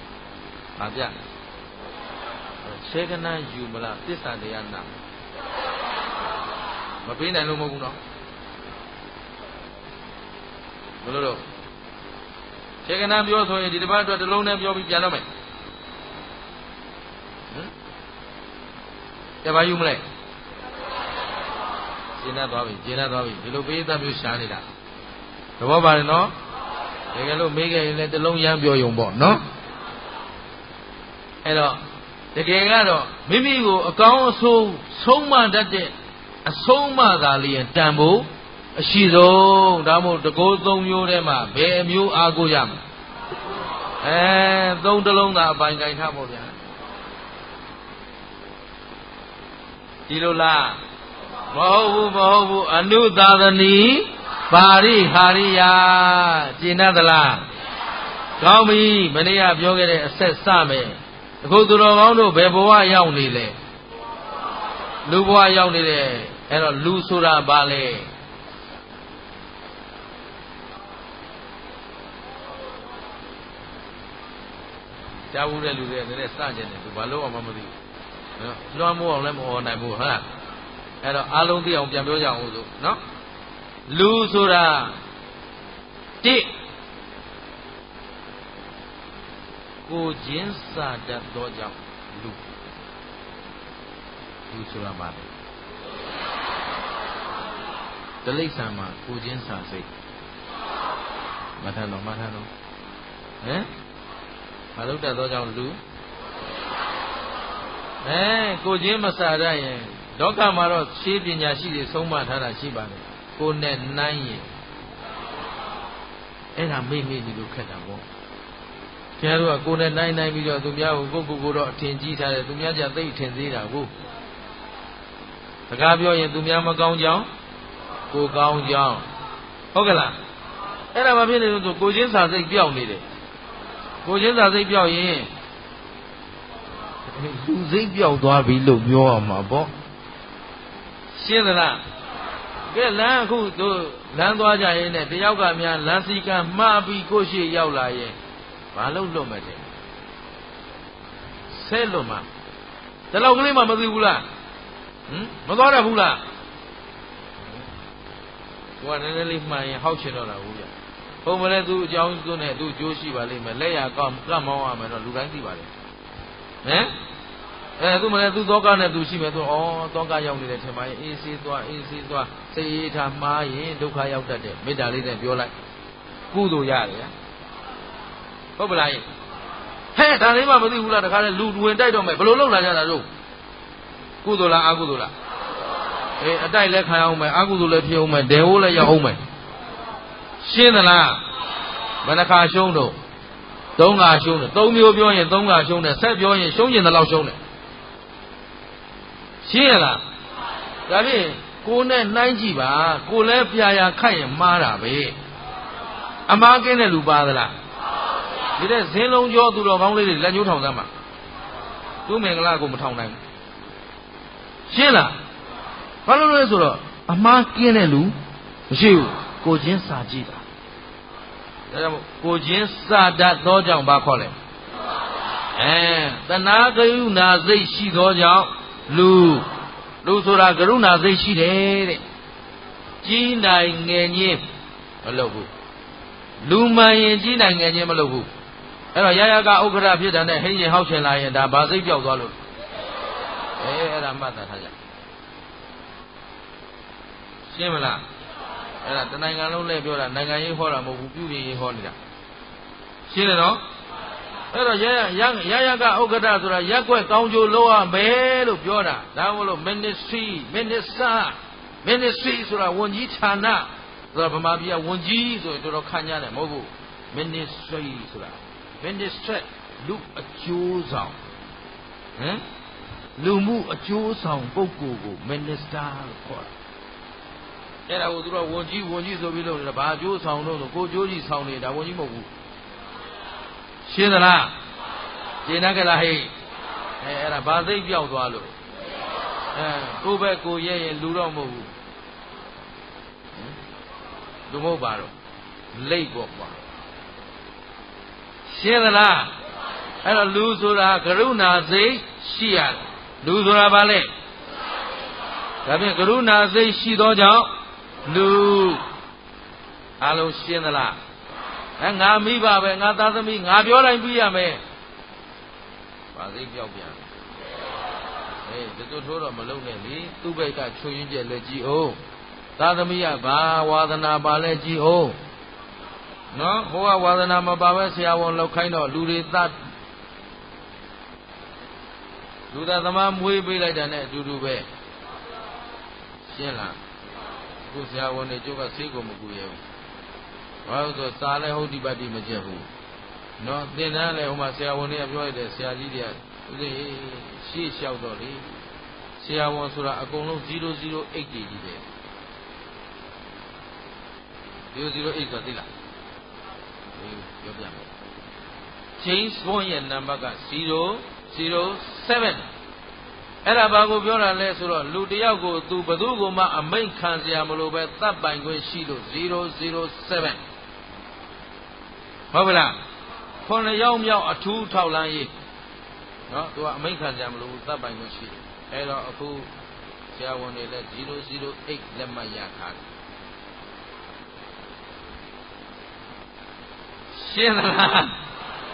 ။ဘာပြ။ဆေကနာယူမလားသစ္စာတရားနာမပေးနိုင်လို့မဟုတ်ဘူးနော်ဘယ်လိုလို့ဆေကနာပြောဆိုရင်ဒီတစ်ပတ်အတွက်တစ်လုံးနဲ့ပြောပြီးပြန်တော့မယ်ဟမ်ကြပါယူမလဲကျင်းသွားပြီကျင်းသွားပြီဒီလိုပေးသက်မျိုးရှားနေတာသဘောပါတယ်နော်တကယ်လို့မေးခဲ့ရင်လည်းတစ်လုံးရမ်းပြောရုံပေါ့နော်အဲ့တော့တကယ်ကတော့မိမိကိုအကောင်းအဆိုးဆုံးမတတ်တဲ့အဆုံးမသာလျင်တန်ဖို့အရှိဆုံးဒါမို့တကိုးသုံးမျိုးထဲမှာဘယ်အမျိုးအားကိုးရမလဲသုံးတစ်လုံးသာအပိုင်ကိုင်ထားပေါ့ဗျာဒီလိုလားမဟုတ်ဘူးအနုသာသနီပါဠိဟာရိယကျင့်သလားကောင်းပြီမနေ့ကပြောခဲ့တဲ့အဆက်စမယ်အခုသူတော်ကောင်းတို့ဘယ်ဘဝရောက်နေလဲလူဘဝရောက်နေတယ်အဲ့တော့လူဆိုတာဘာလဲကြားဘူးတဲ့လူတွေလည်းစကြတယ်သူဘာလို့မှမသိဘူးလွှမ်းမိုးအောင်လည်းမဟောနိုင်ဘူးဟုတ်လားအဲ့တော့အားလုံးသိအောင်ပြန်ပြောကြအောင်လို့နော်လူဆိုတာတိကိုချင်းစာတတ်သောကြောင့်လူဆိုတာပါလေတလိ္ဆာမှာကိုချင်းစာစိတ်မထမ်းတော့ဟမ်မလုပ်တတ်သောကြောင့်လူကိုချင်းမစာတတ်ရင်လောကမှာတော့ရှင်းပညာရှိတွေဆုံးမထားတာရှိပါတယ်ကိုနဲ့နိုင်ရင်အဲ့ဒါမေ့ဒီလိုခက်တာပေါ့ကျန်တို့ကကိုနဲ့နိုင်ပြီးတော့သူများကိုကိုတော့အထင်ကြီးထားတယ်သူများကြသိအထင်သေးတာကိုစကားပြောရင်သူများမကောင်းကြောင်းကိုကောင်းကြောင်းဟုတ်ကလားအဲ့ဒါမှဖြစ်နေလို့ဆိုကိုချင်းစာစိတ်ပြောင်းနေတယ်ကိုချင်းစာစိတ်ပြောင်းရင်လူစိတ်ပြောင်းသွားပြီလို့ပြောရမှာပေါ့ရှင်းသလား ကဲလမ်းအခုတို့လမ်းသွားကြရင်နဲ့တယောက်ကများလမ်းစီကံမှားပြီးကိုရှိရောက်လာရင်ဘာလို့လွတ်မလဲဆဲလွတ်မှာဒီလောက်ကလေးမှမသိဘူးလားမသွားရဘူးလားကိုကနည်းနည်းလေးမှန်ရင်ဟောက်ချင်တော့တာဘူးဗျဘုံမလဲသူအကြောင်းသူနဲ့သူကြိုးရှိပါလိမ့်မယ်လက်ရကောက်ကမောင်းရမယ်တော့လူတိုင်းသိပါလေသူမလဲသူသောကနဲ့သူရှိမယ်သူသောကရောက်နေတယ်ထင်ပါရဲ့အေးဆေးသွားစိတ်အေးထားမှားရင်ဒုက္ခရောက်တတ်တယ်မေတ္တာလေးနဲ့ပြောလိုက်ကုသိုလ်ရတယ်ဟုတ်ပလားဟဲ့ဒါလေးမှမသိဘူးလားတခါလေလူဝင်တိုက်တော့မယ်ဘယ်လိုလုပ်လာကြတာတို့ကုသိုလ်လားအကုသိုလ်လားအတိုက်လည်းခံအောင်မယ်အကုသိုလ်လည်းဖြစ်အောင်မယ်ဒေဝလည်းရောက်အောင်မယ်ရှင်းသလားဘယ်နှခါရှုံးတော့3ခါရှုံးတယ်3မျိုးပြောရင်3ခါရှုံးတယ်ဆက်ပြောရင်ရှုံးကျင်တဲ့လောက်ရှုံးတယ်ရှင်းရလားဒါဖြင့်ကိုယ်နဲ့နှိုင်းကြည့်ပါကိုယ်လည်းပြာရာခိုက်ရင်မှားတာပဲအမှားကင်းတဲ့လူပါသလားဒီတဲ့ဇင်းလုံးကျော်သူတော်ကောင်းလေးတွေလက်ညှိုးထောင်သမ်းမှာသူ့မင်္ဂလာကိုမထောင်နိုင်ဘူးရှင်းလားဘာလို့လဲဆိုတော့အမှားကင်းတဲ့လူမရှိဘူးကိုချင်းစာကြည့်တာဒါကြောင့်ကိုချင်းစာတတ်သောကြောင့်ဘာခေါ်လဲတဏှာကရုဏာစိတ်ရှိသောကြောင့်လူဆိုတာကရုဏာစိတ်ရှိတယ်တဲ့ကြီးနိုင်ငယ်ချင်းမလုပ်ဘူးလူမှန်ရင်ကြီးနိုင်ငယ်ချင်းမလုပ်ဘူးအဲ့တော့ရရကဥက္ကဋ္ဌဖြစ်တာနဲ့ဟင်းရင်ဟောက်ချင်လာရင်ဒါဘာစိတ်ပြောက်သွားလို့အဲ့ဒါမှတ်သားထားကြရှင်းမလားအဲ့ဒါတနိုင်ငံလုံးနဲ့ပြောတာနိုင်ငံရေးဟောတာမဟုတ်ဘူးပြုပြင်ရေးဟောနေတာရှင်းတယ်နော်အဲ့တော့ရရကဥက္ကဋ္ဌဆိုတာရက်ွက်ကောင်းကျိုးလုပ်ရမယ်လို့ပြောတာဒါမို့လို့ ministry ဆိုတာဝန်ကြီးဌာနဆိုတာဗမာပြည်ကဝန်ကြီးဆိုရင်တော်တော်ခံကြတယ်မဟုတ်ဘူး ministry ဆိုတာ ministry လူအကျိုးဆောင်လူမှုအကျိုးဆောင်ပုဂ္ဂိုလ်ကို minister လို့ခေါ်တယ်အဲ့ဒါကိုသူတို့ဝန်ကြီးဆိုပြီးလို့ဘာအကျိုးဆောင်လို့ဆိုကိုကျိုးကြီးဆောင်နေတာဝန်ကြီးမဟုတ်ဘူးရှင်းသလားရှင်းကြလားဟဲ့အဲ့ဒါဘာသိပြောက်သွားလို့ကိုယ့်ဘက်ကိုရဲရင်လူတော့မဟုတ်ဘူးလူမဟုတ်ပါတော့လိတ်ပေါ့ကွာရှင်းသလားအဲ့တော့လူဆိုတာကရုဏာစိတ်ရှိရတယ်လူဆိုတာဘာလဲဒါဖြင့်ကရုဏာစိတ်ရှိသောကြောင့်လူအလုံးရှင်းသလားငါမိဘပဲငါသားသမီးငါပြောတိုင်းပြီးရမယ်ဘာသိပြောက်ပြန်ဒီတို့ထိုးတော့မလုံးနဲ့လေသူ့ဘက်ကချွေရင်းကျက်လက်ကြည့်အောင်သားသမီးကဘာဝါသနာပါလဲကြည့်အောင်နော်ဟိုကဝါသနာမပါပဲဆရာဝန်လောက်ခိုင်းတော့လူတွေသတ်လူသားသမားမွေးပေးလိုက်တာနဲ့အတူတူပဲရှင်းလားခုဆရာဝန်တွေကျုပ်ကဆေးကိုမကူရဘူးဘာလို့ဆိုစာလဲဟုတ်ဒီပတ်တိမကျက်ဘူးနော်သင်တန်းလဲဟိုမှာဆရာဝန်တွေကပြောရတယ်ဆရာကြီးတွေကဦးသိရှေ့လျှောက်တော့လေဆရာဝန်ဆိုတာအကုန်လုံး008ကြီးပဲ008ဆိုသိလားပြောပြမယ် James Bond ရဲ့နံပါတ်က007အဲ့ဒါဘာကိုပြောတာလဲဆိုတော့လူတယောက်ကိုသူဘသူကိုမှအမိန့်ခံစရာမလိုပဲသတ်ပိုင်ခွင့်ရှိလို့007ဟုတ်ပါလား9ယောက်မြောက်အထူးထောက်လန်းရေးနော်သူကအမိန့်ခံစရာမလိုဘူးသတ်ပိုင်ခွင့်ရှိတယ်အဲ့တော့အခုဆရာဝန်တွေလည်း008လက်မှတ်ရထားတယ်ရှင်းလား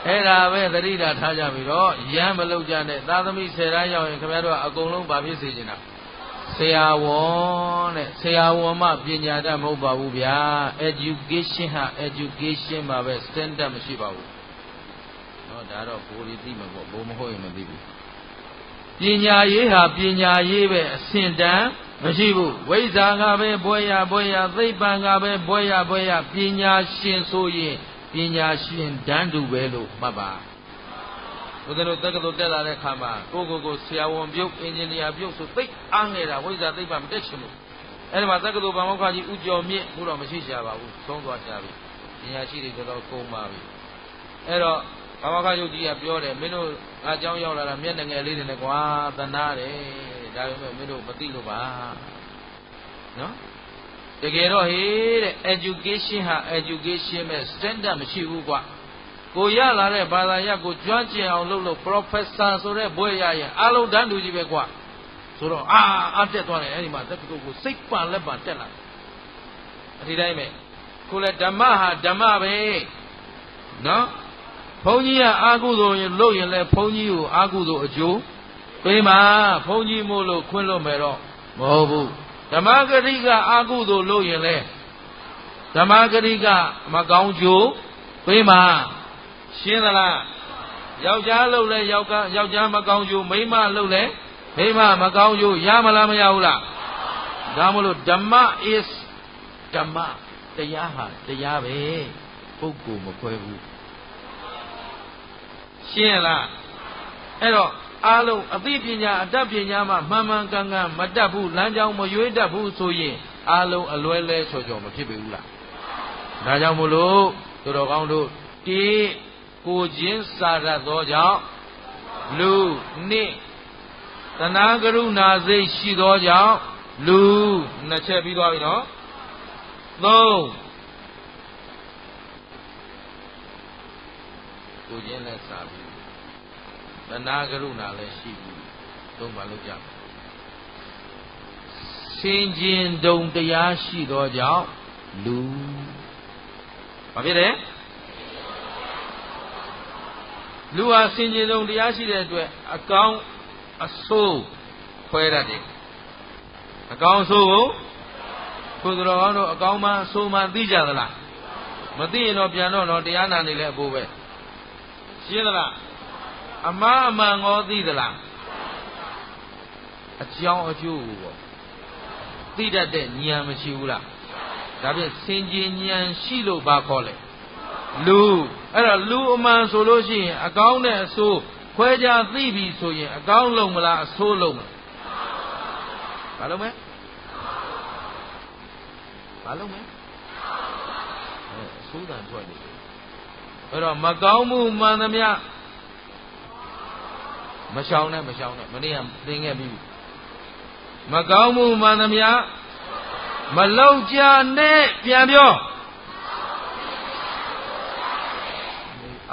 အဲ့ဒါပဲသတိထားကြပြီတော့ရမ်းမလုပ်ကြနဲ့သာသမီ10တန်းရောက်ရင်ခင်ဗျားတို့ကအကုန်လုံးဗာဖြစ်စေချင်တာဆရာဝန်တဲ့ဆရာဝန်မှပညာတတ်မဟုတ်ပါဘူးဗျာ education ဟာ education ပါပဲ standard မရှိပါဘူးနော်ဒါတော့ဘိုးတွေသိမှာပေါ့ဘိုးမဟုတ်ရင်မသိဘူးပညာရေးဟာပညာရေးပဲအဆင့်တန်းမရှိဘူးဝိဇ္ဇာကပဲဘွဲရသိပ္ပံကပဲဘွဲရပညာရှင်ဆိုရင်ပညာရှင်တန်းတူပဲလို့မှတ်ပါဘုရားတို့တက္ကသိုလ်တက်လာတဲ့ခါမှာကိုဆရာဝန်ပြုတ်အင်ဂျင်နီယာပြုတ်ဆိုသိအားနေတာဝိဇ္ဇာသိပ္ပံမတက်ချင်ဘူးအဲ့ဒီမှာတက္ကသိုလ်ဗမောက္ခကြီးဦးကျော်မြင့်ဘုတော့မရှိရှာပါဘူးသုံးသွားကြပြီပညာရှိတွေတော်ကုန်ပါပြီအဲ့တော့ဗမောက္ခချုပ်ကြီးကပြောတယ်မင်းတို့အเจ้าရောက်လာတာမျက်နှာငယ်လေးတွေနဲ့ကွာသနာတယ်ဒါပေမဲ့မင်းတို့မသိလို့ပါနော် တကယ်တော့ဟေးတဲ့ education ဟာ education ပဲ standard မရှိဘူးကွာကိုရလာတဲ့ဘာသာရပ်ကိုကျွမ်းကျင်အောင်လုပ်လို့ professor ဆိုတဲ့ဘွဲ့ရရင်အလုံးတန်းလူကြီးပဲကွာဆိုတော့အားတက်သွားတယ်အဲ့ဒီမှာတက္ကသိုလ်ကိုစိတ်ပန်လက်ပန်တက်လာဒီတိုင်းပဲကိုလည်းဓမ္မဟာဓမ္မပဲနော်ဘုန်းကြီးကအာကုသိုလ်ရင်လုပ်ရင်လည်းဘုန်းကြီးကိုအာကုသိုလ်အကျိုးပေးမှာဘုန်းကြီးမို့လို့ခွင့်လို့မယ်တော့မဟုတ်ဘူးဓမ္မဂရိကအာကုသိုလ်လုပ်ရင်လည်းဓမ္မဂရိကမကောင်းကျိုးပေးမှာရှင်းသလားယောက်ျားလုပ်လဲယောက်ျားမကောင်းကျိုးမိန်းမလုပ်လဲမိန်းမမကောင်းကျိုးရမလားမရဘူးလားဒါမို့လို့ဓမ္မ is ဓမ္မတရားဟာတရားပဲပုဂ္ဂိုလ်မခွဲဘူးရှင်းလားအဲ့တော့အားလုံးအသိပညာအတတ်ပညာမှမှန်မှန်ကန်ကန်မတတ်ဘူးလမ်းကြောင်းမရွေးတတ်ဘူးဆိုရင်အားလုံးအလွဲလဲချော်ချော်မဖြစ်ပေဘူးလားဒါကြောင့်မို့လို့သူတော်ကောင်းတို့တိကိုချင်းစာရသောကြောင့်လူနှစ်တဏှာကရုဏာစိတ်ရှိသောကြောင့်လူနှစ်ချက်ပြီးသွားပြီနော်သုံးကိုချင်းလည်းစာပြီးတဏှာကရုဏာလည်းရှိဘူးသုံးပါလို့ကြစင်ကျင်တုံတရားရှိသောကြောင့်လူဘာဖြစ်လဲလူဟာစင်ကျင်တုံတရားရှိတဲ့အတွက်အကောင်းအဆိုးခွဲတတ်တယ်အကောင်းအဆိုးကိုကိုယ်တော်ကောင်းတို့အကောင်းမှအဆိုးမှသိကြသလားမသိရင်တော့ပြန်တော့တရားနာနေလဲအဖို့ပဲရှင်းသလားအမှားအမှန်ကိုသိသလားအကြောင်းအကျိုးကိုပေါ့သိတတ်တဲ့ဉာဏ်မရှိဘူးလားဒါဖြင့်စင်ကြင်ဉာဏ်ရှိလို့ဘာခေါ်လဲလူအဲ့တော့လူအမှန်ဆိုလို့ရှိရင်အကောင်းနဲ့အဆိုးခွဲခြားသိပြီဆိုရင်အကောင်းလုံးမလားအဆိုးလုံးမလားဘာလုံးမဲဘာလုံးမဲအဆိုးတန်ထွက်နေအဲ့တော့မကောင်းမှုမှန်သမျှမရှောင်နဲ့မရှောင်နဲ့မနေ့ကသင်ခဲ့ပြီမကောင်းမှုမှန်သမျှမလောက်ကြနဲ့ပြန်ပြော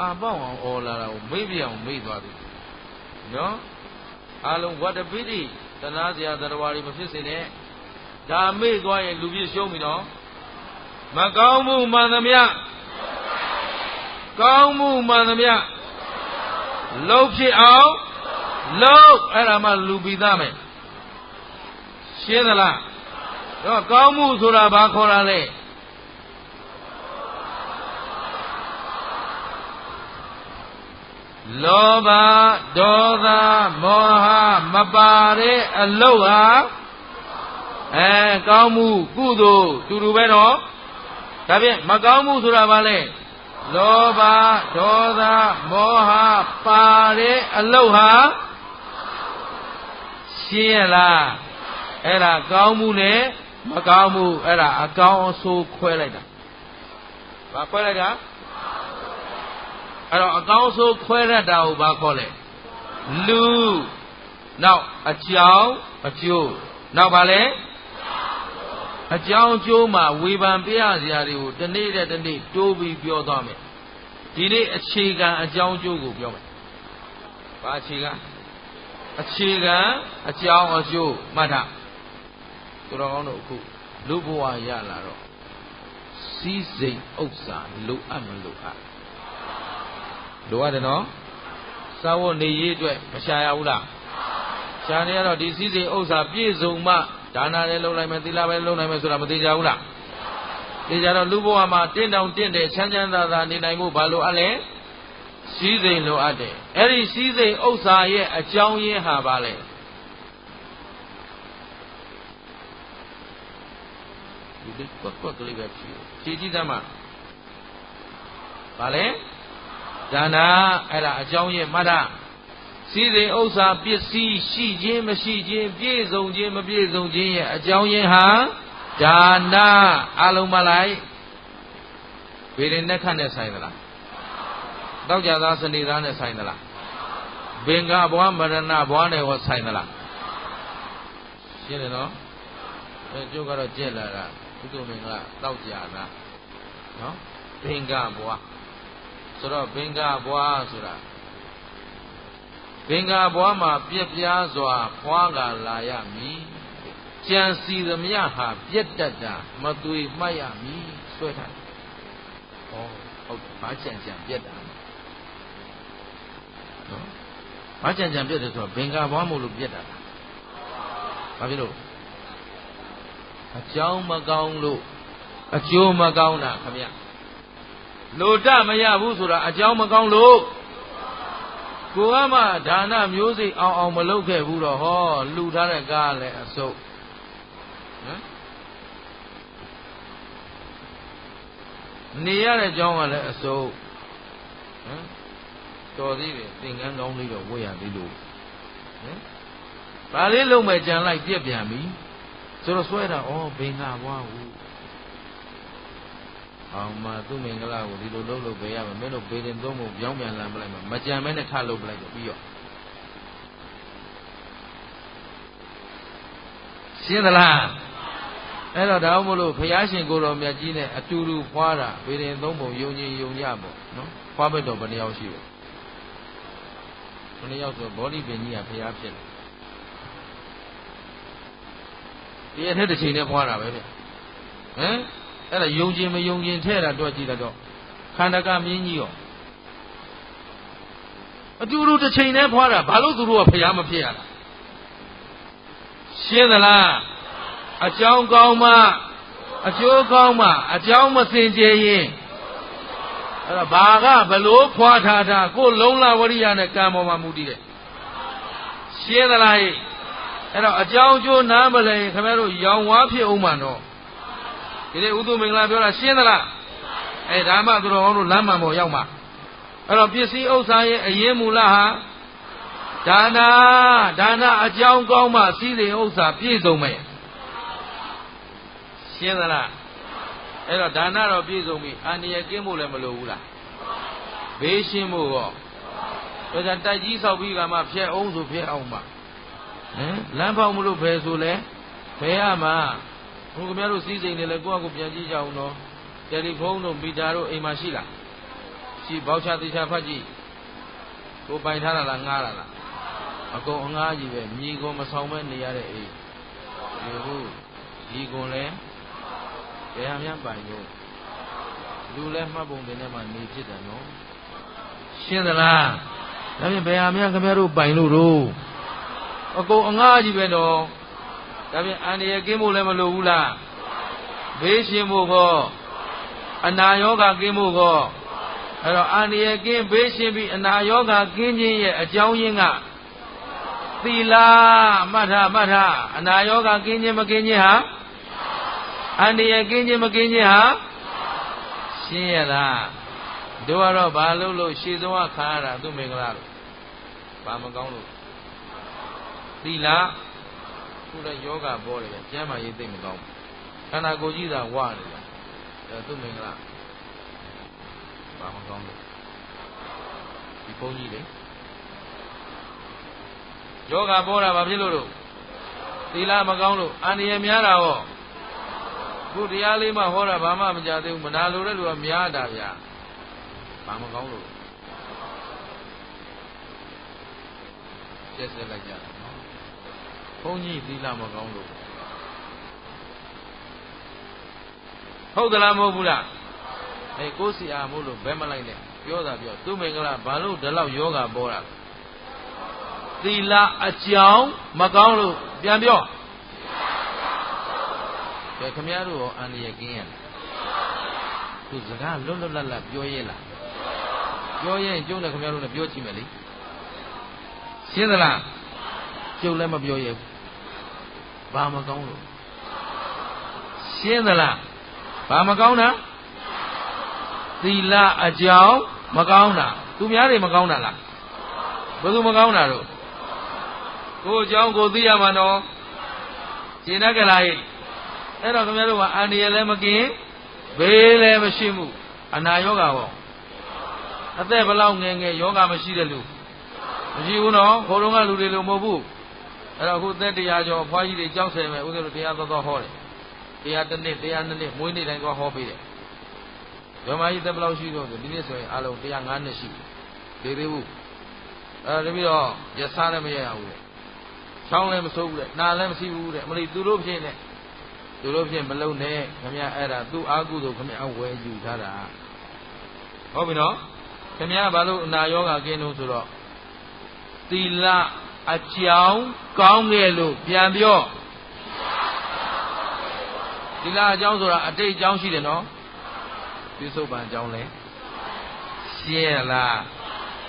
အာပေါင်းအောင်အော်လာတာကိုမေ့ပြအောင်မေ့သွားပြီနော်အားလုံးဝတ္တပိဋိတနာစရာတရားဝါတွေမဖြစ်စေနဲ့ဒါမေ့သွားရင်လူပြည့်ရှုံးပြီနော်မကောင်းမှုမှန်သမျှကောင်းမှုမှန်သမျှလှုပ်ဖြစ်အောင်လှုပ်အဲ့ဒါမှလူပြီးသားမယ်ရှင်းသလားတော့ကောင်းမှုဆိုတာဘာခေါ်တာလဲလောဘဒေါသမောဟမပါတဲ့အလုပ်ဟာကောင်းမှုကုသိုလ်တူတူပဲတော့ဒါဖြင့်မကောင်းမှုဆိုတာဘာလဲလောဘဒေါသမောဟပါတဲ့အလုပ်ဟာရှင်းရလားအဲ့ဒါကောင်းမှုနဲ့မကောင်းမှုအဲ့ဒါအကောင်းအဆိုးခွဲလိုက်တာဘာခွဲလိုက်တာအဲ့တော့အကောင်းဆိုးခွဲရတာကိုဘာခေါ်လဲလူနောက်အကြောင်းအကျိုးနောက်ဘာလဲအကြောင်းအကျိုးမှာဝေဖန်ပြရစရာတွေကိုတနေ့တဲ့တနေ့တိုးပြီးပြောသွားမယ်ဒီနေ့အခြေခံအကြောင်းအကျိုးကိုပြောမယ်ဘာအခြေခံအကြောင်းအကျိုးမှတ်ထားသူတော်ကောင်းတို့အခုလူဘဝရလာတော့စီးစိမ်ဥစ္စာလိုအပ်မလိုအပ်လိုရတယ်နော်စာဝတ်နေရေးအတွက်မရှာရဘူးလားရှာနေရတော့ဒီစည်းစိမ်ဥစ္စာပြည့်စုံမှဒါနလည်းလုပ်လိုက်မယ်သီလပဲလုပ်နိုင်မယ်ဆိုတာမသိကြဘူးလားသိကြတော့လူဘဝမှာတင့်တောင်တင့်တယ်ချမ်းချမ်းသာသာနေနိုင်ဖို့ဘာလိုအပ်လဲစည်းစိမ်လိုအပ်တယ်အဲ့ဒီစည်းစိမ်ဥစ္စာရဲ့အကြောင်းရင်းဟာဘာလဲဒီကွက်ကလေးပဲဖြည့်ကြည့်သမ်းမှာဘာလဲဒါနာအဲ့ဒါအကြောင်းရင်းမှတ်တာစည်းစိမ်ဥစ္စာပစ္စည်းရှိခြင်းမရှိခြင်းပြည့်စုံခြင်းမပြည့်စုံခြင်းရဲ့အကြောင်းရင်းဟာဒါနာအလုံးမလိုက်ဗေဒနဲ့ခန့်နဲ့ဆိုင်သလားတောက်ကြသားစနေသားနဲ့ဆိုင်သလားဘင်္ဂဘွားမရဏဘွားနဲ့ဟောဆိုင်သလားရှင်းတယ်နော်ကျုပ်ကတော့ကြက်လာတာ ဥဒ္ဓမင်္ဂလာတောက်ကြတာနော်ဘင်္ဂဘွားဆိုတော့ဘင်္ဂဘွားဆိုတာဘင်္ဂဘွားမှာပြက်ပြားစွာဖွားကလာရမည်ကြံစီသမျှဟာပြက်တတ်တာမသွေမှတ်ရမည်ဆွဲထားတယ်ဩဟုတ်ဘာကြံပြက်တာနော်ဘာကြံပြက်တယ်ဆိုတော့ဘင်္ဂဘွားမို့လို့ပြက်တာဘာဖြစ်လို့အကြောင်းမကောင်းလို့အကျိုးမကောင်းတာခင်ဗျလိုတမရဘူးဆိုတာအကြောင်းမကောင်းလို့ကိုကမှဒါနမျိုးစိတ်အောင်မလုပ်ခဲ့ဘူးတော့ဟောလှူထားတဲ့ကားလည်းအစုပ်နော်နေရတဲ့အကြောင်းကလည်းအစုပ်နော်တော်သေးတယ်သင်္ကန်းကောင်းလေးတော့ဝတ်ရသေးလို့နော်ဘာလေးလုံးမဲ့ကြံလိုက်ပြက်ပြန်ပြီဆိုတော့ဆွဲတာဩဘင်္ဂဘွားဟုတ်အောင်မသူ့မင်္ဂလာကိုဒီလိုလုပ်လို့ပဲရမယ်မင်းတို့ပေရင်သုံးဖို့ပြောင်းပြန်လာမလိုက်မှာမကြံမဲနဲ့ထလုပ်ပလိုက်တော့ပြီးရောရှင်းသလားအဲ့တော့ဒါမှမဟုတ်ဘုရားရှင်ကိုတော်မြတ်ကြီးနဲ့အတူတူဖွာတာပေရင်သုံးဖို့ယုံကြည်ယုံကြပေါ့နော်ဖွာဘက်တော့ဘယ်နှယောက်ရှိဘူးဘယ်နှယောက်ဆိုဘောဓိပင်ကြီးကဘုရားဖြစ်တယ်ဒီအထက်တစ်ချိန်နဲ့ဖွာတာပဲဗျဟမ်အဲ့ဒါယုံကြည်မယုံကြည်ထဲတာတော့ကြည့်တော့ခန္ဓာကမြင်းကြီးရောအတူတူတစ်ချိန်နဲ့ဖွာတာဘာလို့သူတို့ကဖျားမဖြစ်ရတာရှင်းသလားအကြောင်းကောင်းမှအကျိုးကောင်းမှအကြောင်းမစင်ကြယ်ရင်အဲ့ဒါဘာကဘလို့ဖွာထားတာကိုလုံးလာဝရိယနဲ့ကံပေါ်မှာမူတည်တယ်ရှင်းသလားအဲ့တော့အကြောင်းကျိုးနားမလဲခင်ဗျားတို့ရောင်ဝါဖြစ်အောင်မှတော့ဒီနေ့ဥဒုမင်္ဂလာပြောတာရှင်းသလားအဲဒါမှသူတော်ကောင်းတို့လမ်းမှန်ပေါ်ရောက်မှာအဲ့တော့ပစ္စည်းဥစ္စာရဲ့အရင်မူလဟာဒါနအကြောင်းကောင်းမှစည်းစိမ်ဥစ္စာပြည့်စုံမယ်ရှင်းသလားအဲ့တော့ဒါနတော့ပြည့်စုံပြီအန္တရာယ်ကင်းဖို့လည်းမလိုဘူးလားဘေးရှင်းဖို့ရောဒါကြောင့်တိုက်ကြီးဆောက်ပြီးကမှဖျက်အောင်ဆိုဖျက်အောင်ပါလမ်းပေါက်မလို့ဘယ်ဆိုလဲဘယ်ရမှာဘုခင်ဗျားတို့စီးစိမ်နေလဲကိုယ့်အကူပြန်ကြည့်ကြအောင်တော့တယ်လီဖုန်းတို့မီတာတို့အိမ်မှာရှိလားရှိဘောက်ချသေးချာဖတ်ကြည့်ကိုပိုင်ထားတာလားငားတာလားအကုန်အငားကြီးပဲမြေကုန်မဆောင်မဲနေရတဲ့အိမ်ဒီဟုတ်ဒီကုန်လဲဘယ်ဟာများပိုင်လို့လူလဲမှတ်ပုံတင်ထဲမှာနေဖြစ်တယ်နော်ရှင်းသလားဒါဖြင့်ဘယ်ဟာများခင်ဗျားတို့ပိုင်လို့တော့အကုန်အငားကြီးပဲတော့ဒါဖြင့်အန္တရာယ်ကင်းဖို့လည်းမလိုဘူးလားဘေးရှင်းဖို့ကောအနာရောဂါကင်းဖို့ကောအဲ့တော့အန္တရာယ်ကင်းဘေးရှင်းပြီးအနာရောဂါကင်းခြင်းရဲ့အကြောင်းရင်းကသီလမှတ်ထားအနာရောဂါကင်းခြင်းမကင်းခြင်းဟာအန္တရာယ်ကင်းခြင်းမကင်းခြင်းဟာရှင်းရလားတို့ကတော့ဘာလို့ရှေ့ဆုံးခါရတာသူမင်္ဂလာလို့ဘာမကောင်းလို့သီလခုလည်းယောဂပေါ်တယ်ကျမ်းမာရေးသိမကောင်းဘူးခန္ဓာကိုယ်ကြီးသာဝနေတာအဲသူမင်္ဂလာဘာမကောင်းလို့ဒီဘုန်းကြီးလေယောဂပေါ်တာဘာဖြစ်လို့သီလမကောင်းလို့အန္တရာယ်များတာဟောခုတရားလေးမှဟောတာဘာမှမကြသေးဘူးမနာလိုတဲ့လူကများတာဗျာဘာမကောင်းလို့ကျက်ဆက်လိုက်ကြတာနော်ဘုန်းကြီးသီလမကောင်းလို့ဟုတ်သလားမဟုတ်ဘူးလားကိုယ်စီအားမို့လို့ဘယ်မလိုက်နဲ့ပြောတာပြောသူမင်္ဂလာဘာလို့ဒီလောက်ယောဂပေါ်တာသီလအကြောင်းမကောင်းလို့ပြန်ပြောကဲခမရတို့ရောအန္တရာယ်ကင်းရလားသူစကားလွတ်လပ်ပြောရဲလားပြောရင်ကျုံနဲ့ခမရတို့လည်းပြောကြည့်မယ်လေရှင်းသလားကျုံလည်းမပြောရဲဘူးဘာမကောင်းလို့ရှင်းသလားဘာမကောင်းတာသီလအကြောင်းမကောင်းတာသူများတွေမကောင်းတာလားဘယ်သူမကောင်းတာတို့ကိုယ်အကြောင်းကိုသိရမှာနော်ရှင်းတတ်ကြလားအဲ့တော့ခင်ဗျားတို့ကအန္တရာယ်လည်းမကင်းဘေးလည်းမရှိမှုအနာယောဂါပေါ့အသက်ဘလောက်ငယ်ငယ်ယောဂါမရှိတဲ့လူမရှိဘူးနော်ခေါ်တော့ကလူတွေလိုမဟုတ်ဘူးအဲ့တော့အခုသက်တရားကျော်ဖွားကြီးတွေကြောက်ဆယ်မယ်ဦးဇင်းတို့တရားတော်တော်ဟောတယ် တရားတစ်နှစ်တရားနှစ်နှစ်မွေးနေ့တိုင်းသွားဟောပေးတယ်ဓမ္မကြီးတက်ဘလောက်ရှိတော့ဆိုဒီနေ့ဆိုရင်အလုံး105နှစ်ရှိသေးသေးဘူးတပြီးတော့ရစားလည်းမရဘူးတဲ့ချောင်းလည်းမစိုးဘူးတဲ့နာလည်းမရှိဘူးတဲ့အမလီသူတို့ဖြင့်မလုံနဲ့ခင်ဗျာအဲ့ဒါသူ့အာကုသို့ခင်ဗျာဝယ်ယူထားတာဟုတ်ပြီနော်ခင်ဗျားဘာလို့အနာယောဂကင်းလို့ဆိုတော့သီလအကြောင်းကောင်းခဲ့လို့ပြန်ပြောသီလအကြောင်းဆိုတာအတိတ်အကြောင်းရှိတယ်နော်ပြစ္ဆုတ်ပံအကြောင်းလဲရှင်းလား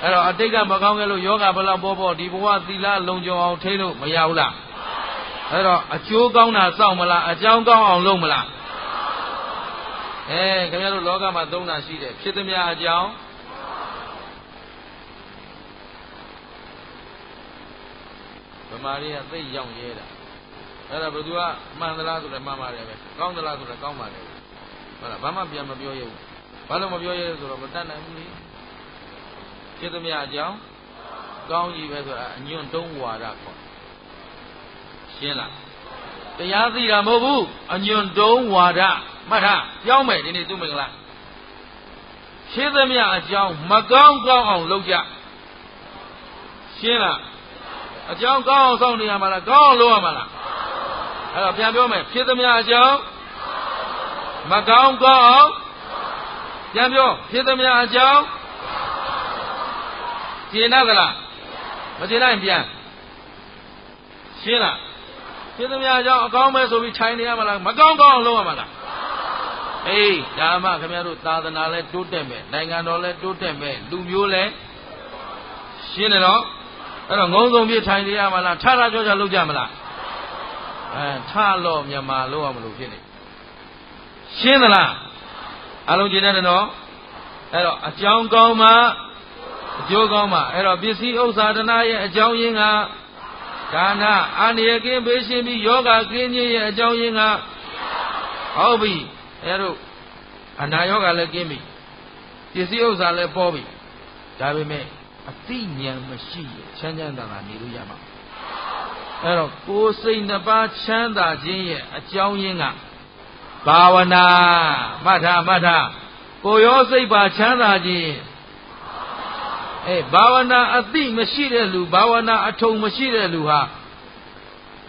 အဲ့တော့အတိတ်ကမကောင်းခဲ့လို့ယောဂဘယ်လောက်ပေါ်ဒီဘဝသီလလုံခြုံအောင်ထိလို့မရဘူးလားအဲ့တော့အကျိုးကောင်းတာစောင့်မလားအကြောင်းကောင်းအောင်လုပ်မလားခင်ဗျားတို့လောကမှာသုံးတာရှိတယ်ဖြစ်သမျှအကြောင်းဗမာတွေကသိရောက်ရဲတာအဲ့ဒါဘယ်သူကမှန်သလားဆိုလည်းမှန်ပါတယ်ပဲကောင်းသလားဆိုလည်းကောင်းပါတယ်ဟုတ်လားဘာမှပြန်မပြောရဘူးဘာလို့မပြောရလဲဆိုတော့မတတ်နိုင်ဘူးလေဖြစ်သမျှအကြောင်းကောင်းကြီးပဲဆိုတာအညွန့်တုံးဝါဒခေါ်ရှင်းလားတရားသိတာမဟုတ်ဘူးအညွန့်တုံးဝါဒမှတ်ထားပြောင်းမယ်ဒီနေ့သူမင်္ဂလာဖြစ်သမျှအကြောင်းမကောင်းကောင်းအောင်လုပ်ကြရှင်းလားအကြောင်းကောင်းအောင်စောင့်နေရမှာလားကောင်းအောင်လုပ်ရမှာလားအဲ့တော့ပြန်ပြောမယ်ဖြစ်သမျှအကြောင်းမကောင်းကောင်းအောင်ပြန်ပြောဖြစ်သမျှအကြောင်းကျင်နာသလားမကျင်နိုင်ပြန်ရှင်းလားဖြစ်သမျှအကြောင်းအကောင်းပဲဆိုပြီးခြိုင်နေရမှာလားမကောင်းကောင်းအောင်လုပ်ရမှာလားအေးဒါမှခင်ဗျားတို့သာသနာလဲတိုးတက်မယ်နိုင်ငံတော်လဲတိုးတက်မယ်လူမျိုးလဲရှင်းတယ်နော်အဲ့တော့ငုံစုံပြထိုင်နေရမှာလားထထကြောကြလုပ်ကြမလားထလို့မြန်မာလို့ရမလို့ဖြစ်နေရှင်းသလားအလုံးကျင်တယ်နော်အဲ့တော့အကြောင်းကောင်းမှအကျိုးကောင်းမှအဲ့တော့ပစ္စည်းဥစ္စာဒနာရဲ့အကြောင်းရင်းကဒါနအာနိယကင်းပေးရှင်ပြီးယောဂကင်းခြင်းရဲ့အကြောင်းရင်းကဟုတ်ပြီအဲ့တို့အနာယောဂလည်းကင်းပြီပစ္စည်းဥစ္စာလည်းပေါ်ပြီဒါပေမဲ့အသိဉာဏ်မရှိရင်ချမ်းချမ်းသာသာနေလို့ရမှာအဲ့တော့ကိုယ်စိတ်နှစ်ပါးချမ်းသာခြင်းရဲ့အကြောင်းရင်းကဘာဝနာမှတ်ထားကိုယ်ရောစိတ်ပါချမ်းသာခြင်းဘာဝနာအသိမရှိတဲ့လူဘာဝနာအထုံမရှိတဲ့လူဟာ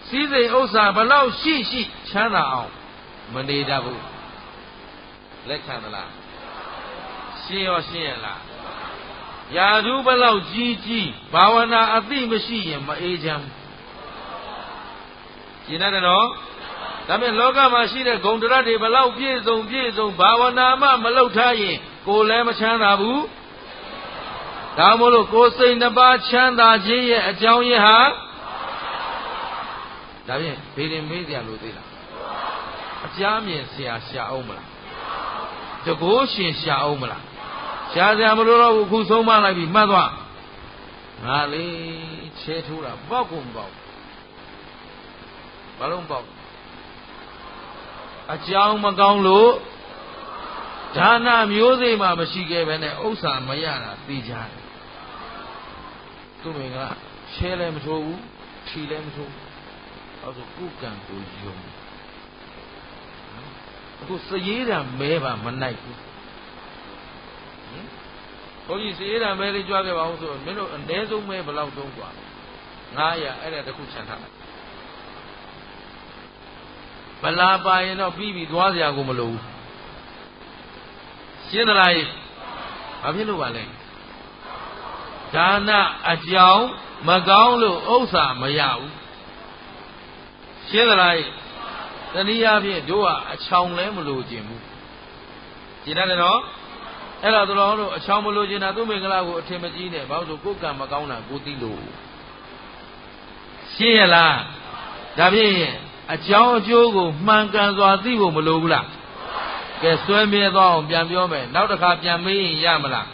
စည်းစိမ်ဥစ္စာဘလောက်ရှိချမ်းသာအောင်မနေတတ်ဘူးလက်ခံသလားရှင်းရလားယာဓုဘလောက်ကြီးဘာဝနာအသိမရှိရင်မအေးချမ်းရှင်းတယ်နော်ဒါပေမဲ့လောကမှာရှိတဲ့ဂုဏ်တရားတွေဘလောက်ပြည့်စုံဘာဝနာမှမလုပ်ထားရင်ကိုယ်လည်းမချမ်းသာဘူးဒါမို့လို့ကိုယ်စိတ်နှစ်ပါးချမ်းသာခြင်းရဲ့အကြောင်းရင်းဟာဒါဖြင့်ဘေးရင်မေးစရာလိုသေးလားအကြမ်းမြင်ဆရာရှာအောင်မလားတကိုးရှင်ရှာအောင်မလားရှားစရာမလိုတော့ဘူးခုဆုံးမလိုက်ပြီမှတ်သွားငါလေးချဲထိုးတာပေါက်ကုန်ပေါက်ဘာလို့ပေါက်အကြောင်းမကောင်းလို့ဒါနမျိုးစိတ်မှမရှိခဲ့ပဲနဲ့ဥစ္စာမရတာသိကြတယ်သူမင်္ဂလာချဲလည်းမထိုးဘူးထီလည်းမထိုးဘူးအဲ့ဒါကုကံကိုယုံအခုစရေးတာမဲပါမနိုင်ဘူးဘုန်းကြီးစရေးတာမဲလေးကြွားခဲ့ပါဦးဆိုမင်းတို့အနည်းဆုံးမဲဘယ်လောက်တုံးกว่า900အဲ့ဒါတခုချန်ထားလိုက်ဗလာပါရင်တော့ပြီးပြီသွားစရာကိုမလိုဘူးရှင်းသလားဘာဖြစ်လို့ပါလဲဒါနအကြောင်းမကောင်းလို့ဥစ္စာမရဘူးရှင်းသလားတနည်းအားဖြင့်တို့ကအချောင်လဲမလို့ခြင်းဘူးရှင်းတယ်နော်အဲ့ဒါတို့အချောင်မလို့ခြင်းတာသူ့မင်္ဂလာကိုအထင်မကြီးနဲ့ဘာလို့ကိုယ်ကံမကောင်းတာကိုသိလို့ရှင်းရလားဒါဖြင့်အကြောင်းအကျိုးကိုမှန်ကန်စွာသိဖို့မလိုဘူးလားကဲဆွဲမြဲသွားအောင်ပြန်ပြောမယ်နောက်တစ်ခါပြန်မေးရင်ရမလား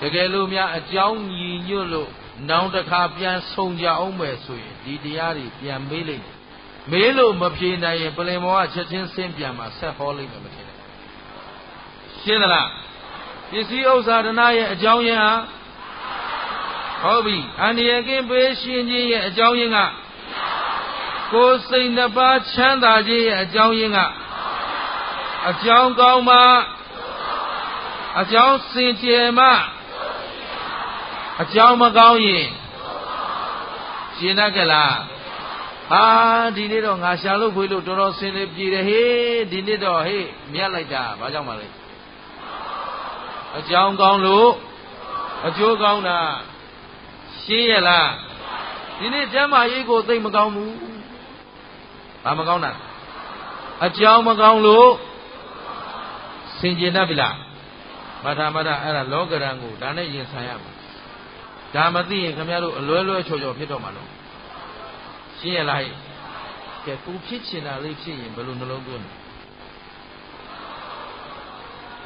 တကယ်လို့များအကြောင်းညီညွတ်လို့နောက်တစ်ခါပြန်ဆုံကြအောင်မယ်ဆိုရင်ဒီတရားတွေပြန်မေးလိုက်မေးလို့မဖြေနိုင်ရင်ပြင်မောကချက်ချင်းဆင်းပြန်มาဆက်ဟောလိုက်မယ်မထင်နဲ့ရှင်းသလားပစ္စည်းဥစ္စာဒနာရဲ့အကြောင်းရင်းဟာဟုတ်ပြီအန္တရာယ်ကင်းပေးရှင်ခြင်းရဲ့အကြောင်းရင်းက ကိုယ်စိတ်နှစ်ပါးချမ်းသာခြင်းရဲ့အကြောင်းရင်းကအကြောင်းကောင်းမှအကြောင်းစင်ကြယ်မှအကြောင်းမကောင်းရင်ရှင်းတတ်ကြလားဟာဒီနေ့တော့ငါရှာလို့ဖွေးလို့တော်တော်ဆင်းနေပြည်တယ်ဟေးဒီနေ့တော့ဟေးမြတ်လိုက်တာဘာကြောင့်မလဲအကြောင်းကောင်းလို့အကျိုးကောင်းတာရှင်းရလားဒီနေ့ကျမ်းမာရေးကိုသိမကောင်းဘူးဘာမကောင်းတာအကြောင်းမကောင်းလို့စင်ကြယ်တတ်ပြီလားမထာမထာအဲ့ဒါလောကရန်ကိုဒါနဲ့ရင်ဆိုင်ရမှာဒါမသိရင်ခင်ဗျားတို့အလွဲလွဲချော်ချော်ဖြစ်တော့မှာလို့ရှင်းရလားကဲကိုဖြစ်ချင်တာလေးဖြစ်ရင်ဘယ်လိုနှလုံးသွင်း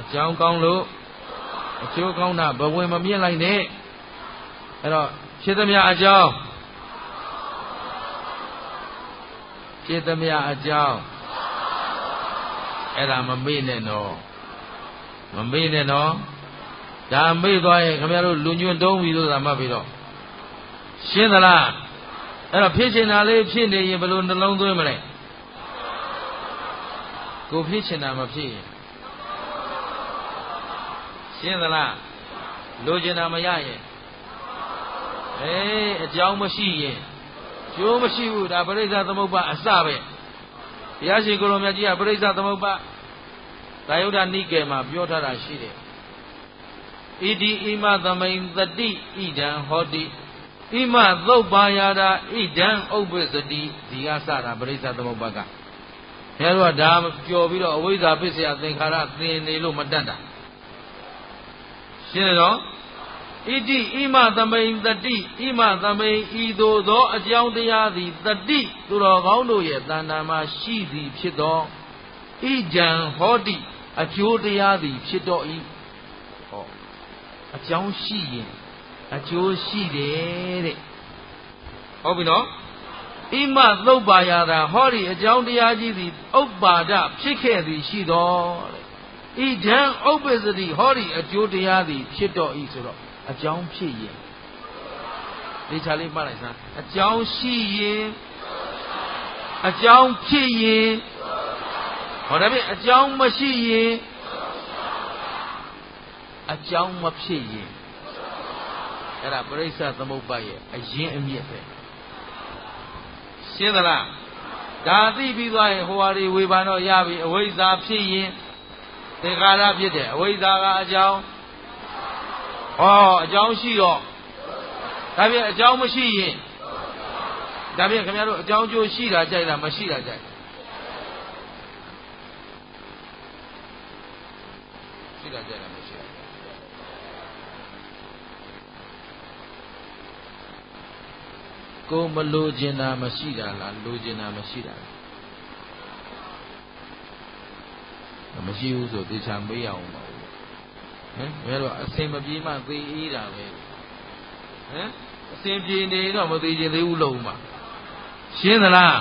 အကြောင်းကောင်းလို့အကျိုးကောင်းတာဘဝင်မမြင့်လိုက်နဲ့အဲ့တော့ဖြစ်သမျှအကြောင်းဖြစ်သမျှအကြောင်းအဲ့ဒါမမေ့နဲ့နော်မမေ့နဲ့နော်ဒါမေ့သွားရင်ခင်ဗျားတို့လူညွန့်တုံးပြီလို့သာမှတ်ပြီးတော့ရှင်းသလားအဲ့တော့ဖြစ်ချင်တာလေးဖြစ်နေရင်ဘယ်လိုနှလုံးသွင်းမလဲကိုဖြစ်ချင်တာမဖြစ်ရင်ရှင်းသလားလိုချင်တာမရရင်အကြောင်းမရှိရင်ကျိုးမရှိဘူးဒါပရိစ္ဆေသမုပ္ပါအစပဲဘုရားရှင်ကိုလိုမြတ်ကြီးကပရိစ္ဆေသမုပ္ပါသာယုဒ္ဓနိကေမှာပြောထားတာရှိတယ်ဣတိဣမသမိန်တတိဣဒံဟောတိဣမသုတ်ပါယတာဣဒံဥပ္ပစ္စတိဒီကစတာပရိစ္ဆေသမုပ္ပါကဘုရားတို့ကဒါပြောပြီးတော့အဝိဇ္ဇာပစ္စယသင်္ခါရသင်နေလို့မတတ်တာရှင်းတော့ဣတိဣမသမိန်တတိဣမသမိန်ဤသို့သောအကြောင်းတရားသည်တတိသူတော်ကောင်းတို့ရဲ့တဏ္ဍာမှာရှိသည်ဖြစ်သောဣဒံဟောတိအကျိုးတရားသည်ဖြစ်တော်၏ဟောအကြောင်းရှိရင်အကျိုးရှိတယ်တဲ့ဟုတ်ပြီနော်ဣမသုတ်ပါယတာဟောဒီအကြောင်းတရားကြီးသည်ဥပ္ပါဒဖြစ်ခဲ့သည်ရှိတော်တဲ့ဣဒံဥပ္ပစ္စတိဟောဒီအကျိုးတရားသည်ဖြစ်တော်၏ဆိုတော့အကြောင်းဖြစ်ရင်ဒီချာလေးမှတ်လိုက်စမ်းအကြောင်းရှိရင်အကြောင်းဖြစ်ရင်ဟောဒါဖြင့်အကြောင်းမရှိရင်အကြောင်းမဖြစ်ရင်အဲ့ဒါပရိစ္ဆေသမုပ္ပါရဲ့အရင်အမြစ်ပဲရှင်းသလားဒါသိပြီးသွားရင်ဟိုဟာတွေဝေဘာတော့ရပြီအဝိဇ္ဇာဖြစ်ရင်သင်္ခါရဖြစ်တယ်အဝိဇ္ဇာကအကြောင်းအကြောင်းရှိတော့ဒါဖြင့်အကြောင်းမရှိရင်ဒါဖြင့်ခင်ဗျားတို့အကြောင်းကျိုးရှိတာကြိုက်လားမရှိတာကြိုက်ရှိတာကြိုက်လားမရှိတာကိုမလိုချင်တာမရှိတာလားလိုချင်တာမရှိတာလားမရှိဘူးဆိုသေချာမေးရအောင်ပါဟမ်ဘယ်တော့အစင်မပြေမှသေအေးတာပဲဟမ်အစင်ပြေနေတော့မသေးချင်သေးဘူးလုံးမှာရှင်းသလား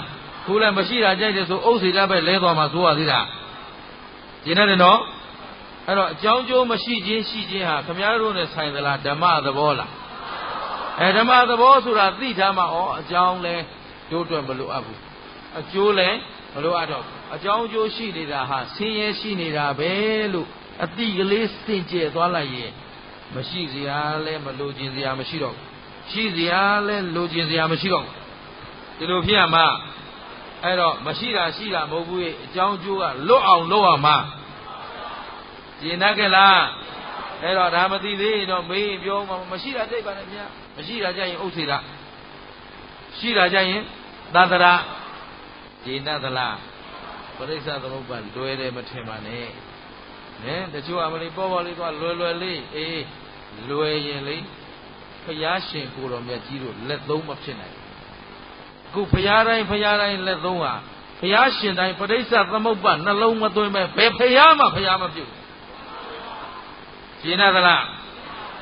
ခုလည်းမရှိတာကြိုက်တယ်ဆိုအုပ်စီတတ်ပဲလဲသွားမှာဆိုရသေးတာရှင်းတယ်နော်အဲ့တော့အကြောင်းကျိုးမရှိခြင်းရှိခြင်းဟာခင်ဗျားတို့နဲ့ဆိုင်သလားဓမ္မသဘောလားဓမ္မသဘောဆိုတာသိထားမှာအကြောင်းလဲတို့အတွက်မလိုအပ်ဘူးအကျိုးလဲမလိုအပ်တော့အကြောင်းကျိုးရှိနေတာဟာဆင်းရဲရှိနေတာပဲလို့အတိကလေးစင်ကြယ်သွားလိုက်ရင်မရှိစရာလဲမလိုချင်စရာမရှိတော့ရှိစရာလဲလိုချင်စရာမရှိတော့ဒီလိုဖြစ်ရမှာအဲ့တော့မရှိတာရှိတာမဟုတ်ဘူးအကြောင်းကျိုးကလွတ်အောင်လုပ်ရမှာကျင်တတ်ကြလားအဲ့တော့ဒါမသိသေးတော့မေးပြောမှမရှိတာသိပါနဲ့ဗျာမရှိတာကြရင်ဥစ္စေတာရှိတာကြရင်သန္တရာကျင်တတ်သလားပရိစ္ဆေသမုပ္ပါလွယ်တယ်မထင်ပါနဲ့တချို့အမလေးပေါ်လေးသွားလွယ်လွယ်လေးလွယ်ရင်လေဖျားရှင်ကိုတော်မြတ်ကြီးတို့လက်သုံးမဖြစ်နိုင်အခုဖျားတိုင်းလက်သုံးဟာဖျားရှင်တိုင်းပရိစ္ဆေသမုပ္ပါနှလုံးမသွင်းပဲဘယ်ဖျားမှဖျားမပြုတ်ရှင်းသလား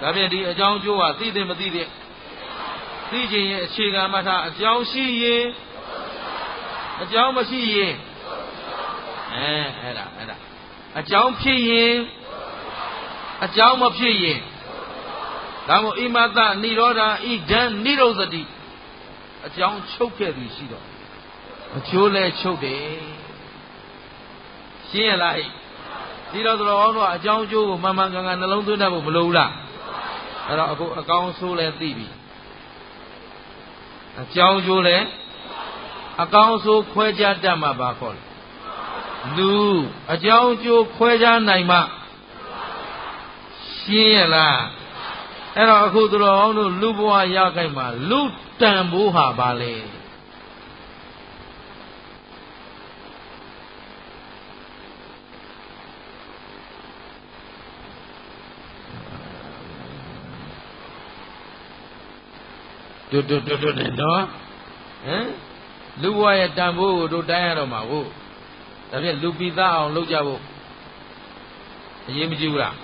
ဒါဖြင့်ဒီအကြောင်းကျိုးဟာသိတယ်မသိတဲ့သိခြင်းရဲ့အခြေခံမှထားအကြောင်းရှိရင်အကြောင်းမရှိရင်အဲ့ဒါအကြောင်းဖြစ်ရင်အကြောင်းမဖြစ်ရင်ဒါမို့ဣမတနိရောဓဣဒံနိရောဓတိအကြောင်းချုပ်ခဲ့သည်ရှိတော့ အချိုးလဲချုပ်တယ်ရှင်းရလားဒီတော့သူတော်ကောင်းတို့အကြောင်းအကျိုးကိုမှန်မှန်ကန်ကန်နှလုံးသွင်းတတ်ဖို့မလိုဘူးလားအဲ့တော့အခုအကောင်းဆိုးလဲသိပြီအကြောင်းအကျိုးလဲအကောင်းဆိုးခွဲခြားတတ်မှာပါခေါ်လူအကြောင်းအကျိုးခွဲခြားနိုင်မှရှင်းရလားအဲ့တော့အခုသူတော်ကောင်းတို့လူဘဝရခိုင်မှာလူတန်ဖိုးဟာပါလေတို့နော်ဟမ်လူဘဝရဲ့တန်ဖိုးကိုတို့တိုင်းရတော့မှာဟုတ်ဒါဖြင့်လူပိသားအောင်လုပ်ကြဖို့အရေးမကြီးဘူးလား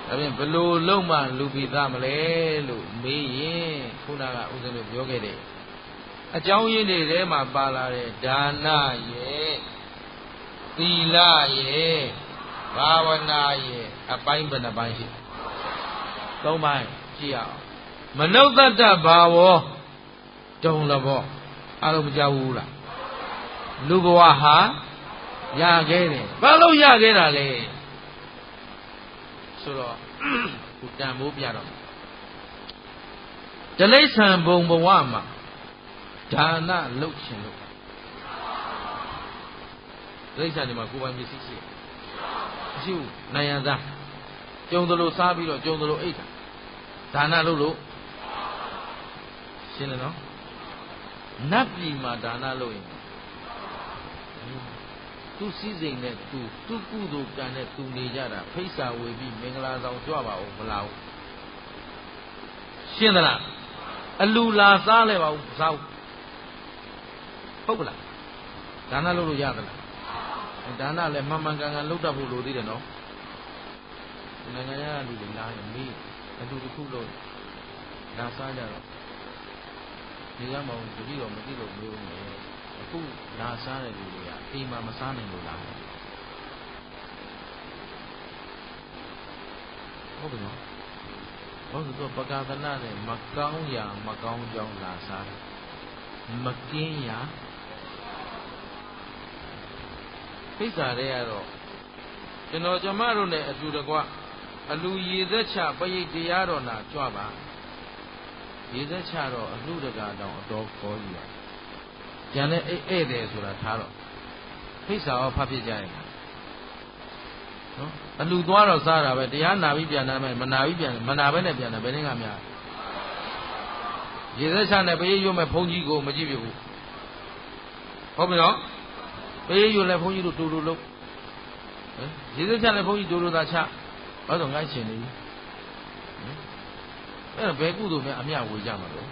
ဒါဖြင့်ဘလို့လုံးမှလူပိသားမလဲလို့မေးရင်ခုနကဥစဉ်တို့ပြောခဲ့တယ်အကြောင်းရင်းတွေထဲမှာပါလာတဲ့ဒါနရဲ့သီလရဲ့ဘာဝနာရဲ့အပိုင်းဘယ်နှပိုင်းရှိသုံးပိုင်းကြည့်အောင်မနုဿတ္တဘာဝတုံလဘောအားလုံးမကြောက်ဘူးလားလူဘဝဟာရခဲ့တယ်ဘာလို့ရခဲ့တာလဲဆိုတော့ခုတန်ဖိုးပြတော့တိရစ္ဆာန်ဘုံဘဝမှာဒါနလုပ်ခြင်းလို့တိရစ္ဆာန်တွေမှာကိုယ်ပိုင်ပစ္စည်းရှိမရှိဘူးနိုင်ရသားကြုံသလိုစားပြီးတော့ကြုံသလိုအိတ်တာဒါနလုပ်လို့ရှင်းတယ်နော်နတ်ပြည်မှာဒါနလုပ်ရင်သူစည်းစိမ်နဲ့သူကုသိုလ်ကံနဲ့သူနေကြတာဖိတ်စာဝေပြီးမင်္ဂလာဆောင်ကြွပါဦးမလားရှင်းသလားအလူလာစားလဲပါဦးစားဟုတ်ကလားဒါနလုပ်လို့ရသလားဒါနလည်းမှန်မှန်ကန်ကန်လုပ်တတ်ဖို့လိုသေးတယ်နော်နိုင်ငံရလူတွေလာရင်မေးအတူတစ်ခုလို့ဒါစားကြတော့ဒီကမှတတိတော့မသိလို့မျိုးနေအခုဒါစားတဲ့လူတွေကအိမ်မှာမစားနိုင်လို့လားဟုတ်ပြီနော်ဘာလို့သူပကာသနာနဲ့မကောင်းရာမကောင်းကြောင်းလာစားတယ်မကင်းရာဖိတ်စာတွေကတော့ကျွန်တော်ကျမတို့နဲ့အတူတကွအလူရည်သက်ချပရိတ်တရားတော်နာကြွပါရည်သက်ချတော့အလူတကာတောင်အတော်ခေါ်ယူရကျန်တဲ့ဧည့်သည်ဆိုတာထားတော့ဖိတ်စာရောဖတ်ပြကြရင်နော်အလူသွားတော့စားတာပဲတရားနာပြီးပြန်လာမယ်မနာပြီးပြန်မနာပဲနဲ့ပြန်တယ်ဘယ်နည်းကများရည်သက်ချနဲ့ပရိတ်ရွတ်မဲ့ဘုန်းကြီးကိုမကြည့်ပြဘူးဟုတ်ပြီနော်ပရိတ်ရွတ်လဲဘုန်းကြီးတို့တူတူလို့ရည်သက်ချနဲ့ဘုန်းကြီးတူတူသာချဘာလို့ငိုင်းရှင်နေပြီအဲ့တော့ဘယ်ကုသိုလ်များအမြဝေကြမှာလို့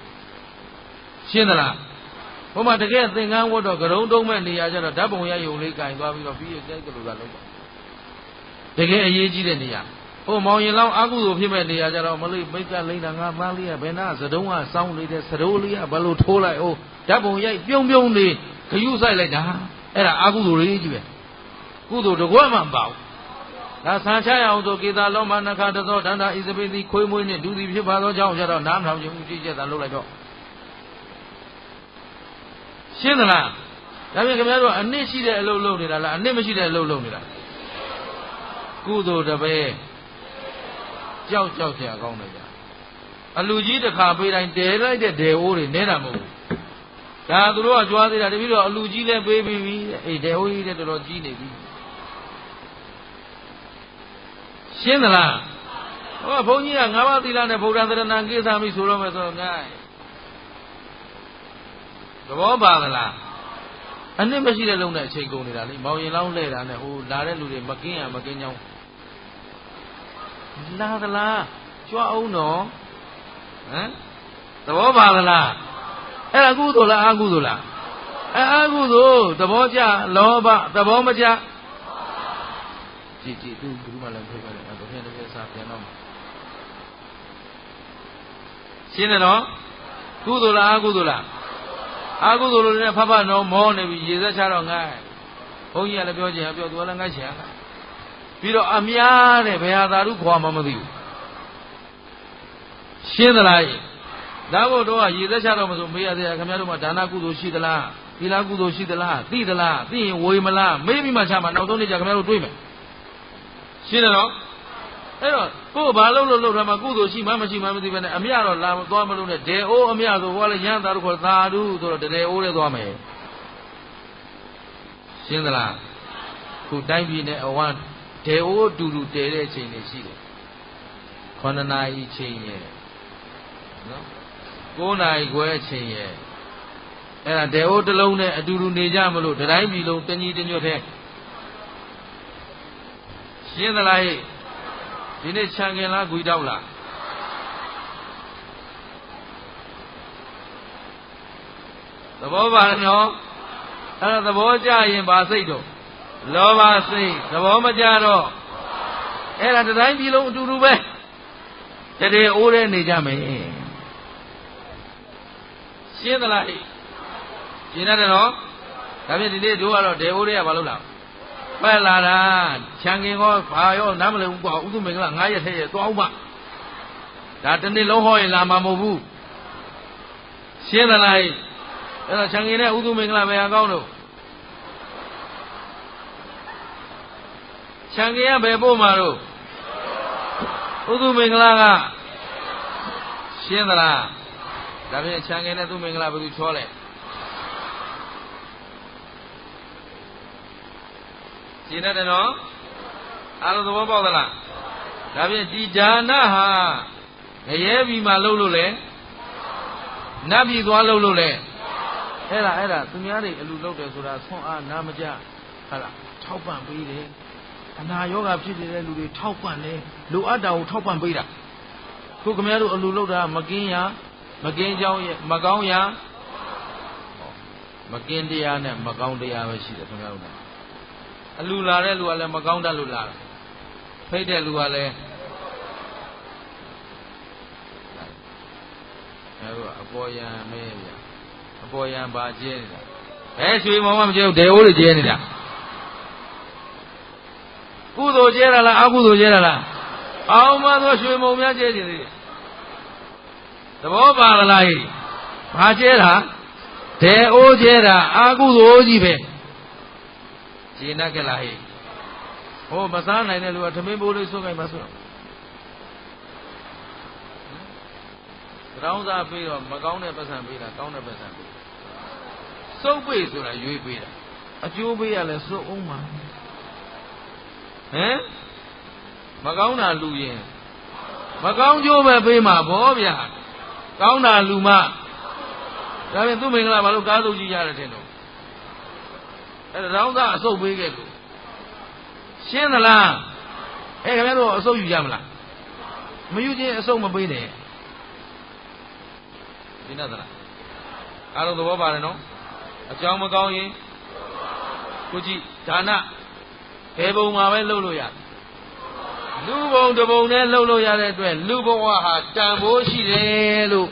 ရှင်းသလားဘုမတကယ်သင်္ကန်းဝတ်တော့ကရုံတုံးမဲ့နေရာကျတော့ဓာတ်ပုံရယုံလေးကင်သွားပြီးတော့ပြီးရဲ့ကြိုက်ကလေးကလုံးပါတကယ်အရေးကြီးတဲ့နေရာဟိုမောင်ရင်လောင်းအကုသိုလ်ဖြစ်မဲ့နေရာကျတော့မလိမိတ်ကလိမ့်တာငါသားလေးကဘယ်နာစတုံးကစောင်းလေးတဲ့စတိုးလေးကဘယ်လိုထိုးလိုက်အိုးဓာတ်ပုံရိုက်ပြုံးပြုံးလေးခရုဆိုင်လိုက်တာအဲ့ဒါအကုသိုလ်လေးကြီးပဲကုသိုလ်တကွမှမပါဘူးဒါဆန်းချရအောင်ဆိုကေသာလုံးမနခတသောဒန္တာဣဇပိတိခွေးမွေးနဲ့ဒုတိဖြစ်ပါသောကြောင့်ကျတော့နားမထောင်ခြင်းဥကြည့်ချက်သာလုပ်လိုက်တော့ရှင်းသလားဒါပြင်ခင်ဗျားတို့အနစ်ရှိတဲ့အလုပ်လုပ်နေတာလားအနစ်မရှိတဲ့အလုပ်လုပ်နေတာကုသိုလ်တပည့်ကြောက်ဆရာကောင်းတယ်ကြာအလူကြီးတစ်ခါပေးတိုင်းတဲလိုက်တဲ့ဒေအိုးတွေနဲတာမဟုတ်ဘူးဒါသူတို့ကကြွားသေးတာတပည့်တော့အလူကြီးလည်းပေးပြီးပြီအေးဒေအိုးကြီးလည်းတော်တော်ကြီးနေပြီရှင်းသလားဟောဘုန်းကြီးကငါးပါးသီလနဲ့ဗုဒ္ဓသရဏံကိစ္စမိဆိုတော့မယ်ဆိုတော့ငါသဘောပါသလားအနစ်မရှိတဲ့လုံးနဲ့အချိန်ကုန်နေတာလေမောင်ရင်လောင်းလဲတာနဲ့ဟိုလာတဲ့လူတွေမကင်းရမကင်းကြောင်းလာသလားကြွအောင်တော့ဟမ်သဘောပါသလားအဲ့ဒါကုသိုလ်လားအကုသိုလ်လားအကုသိုလ်သဘောကျလောဘသဘောမကျကြည့်သူဘုရားလည်းပြောပါတယ်တော့ပြန်တစ်စားပြန်တော့ရှင်းတယ်နော်ကုသိုလ်လားအကုသိုလ်လားအကုသိုလ်လို့လည်းဖဖနော်မောနေပြီရေသက်ချတော့ငိုင်းဘုန်းကြီးကလည်းပြောချင်ပြောသူကလည်းငိုင်းချင်ပြီးတော့အများတဲ့ဘယ်ဟာသာဓုခွာမှမသိဘူးရှင်းသလားဒါဘုတော့ရေသက်ချတော့မဆိုမေးရသေးတယ်ခင်ဗျားတို့မှာဒါနကုသိုလ်ရှိသလား သီလကုသိုလ်ရှိသလားသိသလားသိရင်ဝေမလားမေးပြီးမှချမှာနောက်ဆုံးနေ့ကျခင်ဗျားတို့တွေးမယ်ရှင်းတယ်နော်အဲ့တော့ကိုယ်ဘာလုပ်ထားမှာကုသိုလ်ရှိမှမရှိမှမသိပဲနဲ့အမြတော့လာသွားမလို့နဲ့ဒေအိုးအမြဆိုဟောလဲရန်သားတို့ခေါ်သာဓုဆိုတော့ဒေအိုးလဲသွားမယ်ရှင်းသလားခုတိုင်းပြည်နဲ့အဝမ်းဒေအိုးတူတူတဲတဲ့အချိန်တွေရှိတယ်9 နာရီချိန်ရဲ့နော်9 နာရီခွဲအချိန်ရဲ့အဲ့ဒါဒေအိုးတစ်လုံးနဲ့အတူတူနေကြမလို့တိုင်းပြည်လုံးတညီတညွတ်တဲ့ရှင်းသလားဟဲ့ဒီနေ့ခြံခင်လားဂွီတောက်လားသဘောပါနော်အဲ့ဒါသဘောကျရင်ဗာစိတ်တော့လောဘစိတ်သဘောမကျတော့အဲ့ဒါတိုင်းပြည်လုံးအတူတူပဲတည်းအိုးတဲ့နေကြမယ်ရှင်းသလားဟဲ့ရှင်းတယ်နော်ဒါဖြင့်ဒီနေ့တို့ကတော့ဒေအိုးတွေကဘာလုပ်လားပဲလာတာခြံခင်ကောဘာရောနားမလည်ဘူးကွာဥသုမင်္ဂလာ9 ရက်ထဲရဲ့သွားအောင်ပါဒါတနေ့လုံးဟောရင်လာမှာမဟုတ်ဘူးရှင်းသလားအဲ့တော့ခြံခင်နဲ့ဥသုမင်္ဂလာဘယ်ဟာကောင်းလို့ခြံခင်ကဘယ်ပို့မှာတော့ဥသုမင်္ဂလာကရှင်းသလားဒါဖြင့်ခြံခင်နဲ့ဥသုမင်္ဂလာဘယ်သူချောလဲရှင်းတယ်နော်အားလုံးသဘောပေါက်သလားဒါဖြင့်ဒီဒါနဟာငရဲပြီးမှလှုပ်လို့လေနတ်ပြည်သွားလှုပ်လို့လေအဲ့ဒါသူများတွေအလူလှုပ်တယ်ဆိုတာဆွမ်းအားနာမကြဟုတ်လားထောက်ပံ့ပေးတယ်အနာယောဂဖြစ်နေတဲ့လူတွေထောက်ပံ့တယ်လူအပ်တာကိုထောက်ပံ့ပေးတာခုခင်ဗျားတို့အလူလှုပ်တာမကင်းရမကင်းကြောင်းရဲ့မကောင်းရမကင်းတရားနဲ့မကောင်းတရားပဲရှိတယ်ခင်ဗျားတို့အလူလာတဲ့လူကလည်းမကောင်းတတ်လို့လာတာဖိတ်တဲ့လူကလည်းအဲဒါအပေါ်ယံမဲဗျအပေါ်ယံပါကျဲနေတာဘယ်ရွှေမောင်မှမကျဲဘူးဒေအိုးတွေကျဲနေတာကုသိုလ်ကျဲတာလားအကုသိုလ်ကျဲတာလားအောင်မသောရွှေမောင်များကျဲနေသေးတယ်သဘောပါလားဟိဘာကျဲတာဒေအိုးကျဲတာအကုသိုလ်ကြီးပဲရှင်းတတ်လားဟဲ့ဟိုမစားနိုင်တဲ့လူကသမင်းပိုးလေးစုပ်ခိုင်းမှဆိုတော့တောင်းစားပြီးတော့မကောင်းတဲ့ပတ်စံပေးတာကောင်းတဲ့ပတ်စံပေးစုပ်ပေးဆိုတာရွေးပေးတာအကျိုးပေးရလဲစုပ်အောင်မှာဟမ်မကောင်းတာလူရင်မကောင်းကျိုးပဲပေးမှာဗောဗျာကောင်းတာလူမှဒါဖြင့်သူ့မင်္ဂလာဘာလို့ကားစုပ်ကြီးရတယ်ထင်တော့အဲ့ဒါတောင်းစားအစုပ်ပေးခဲ့လို့ရှင်းသလားအဲ့ခင်ဗျားတို့အစုပ်ယူကြမလားမယူခြင်းအစုပ်မပေးနဲ့ရှင်းသလားအားလုံးသဘောပါတယ်နော်အကြောင်းမကောင်းရင်ကိုကြည့်ဒါနဘယ်ပုံမှာပဲလုပ်လို့ရလူဘုံတစ်ပုံနဲ့လုပ်လို့ရတဲ့အတွက်လူဘဝဟာတန်ဖိုးရှိတယ်လို့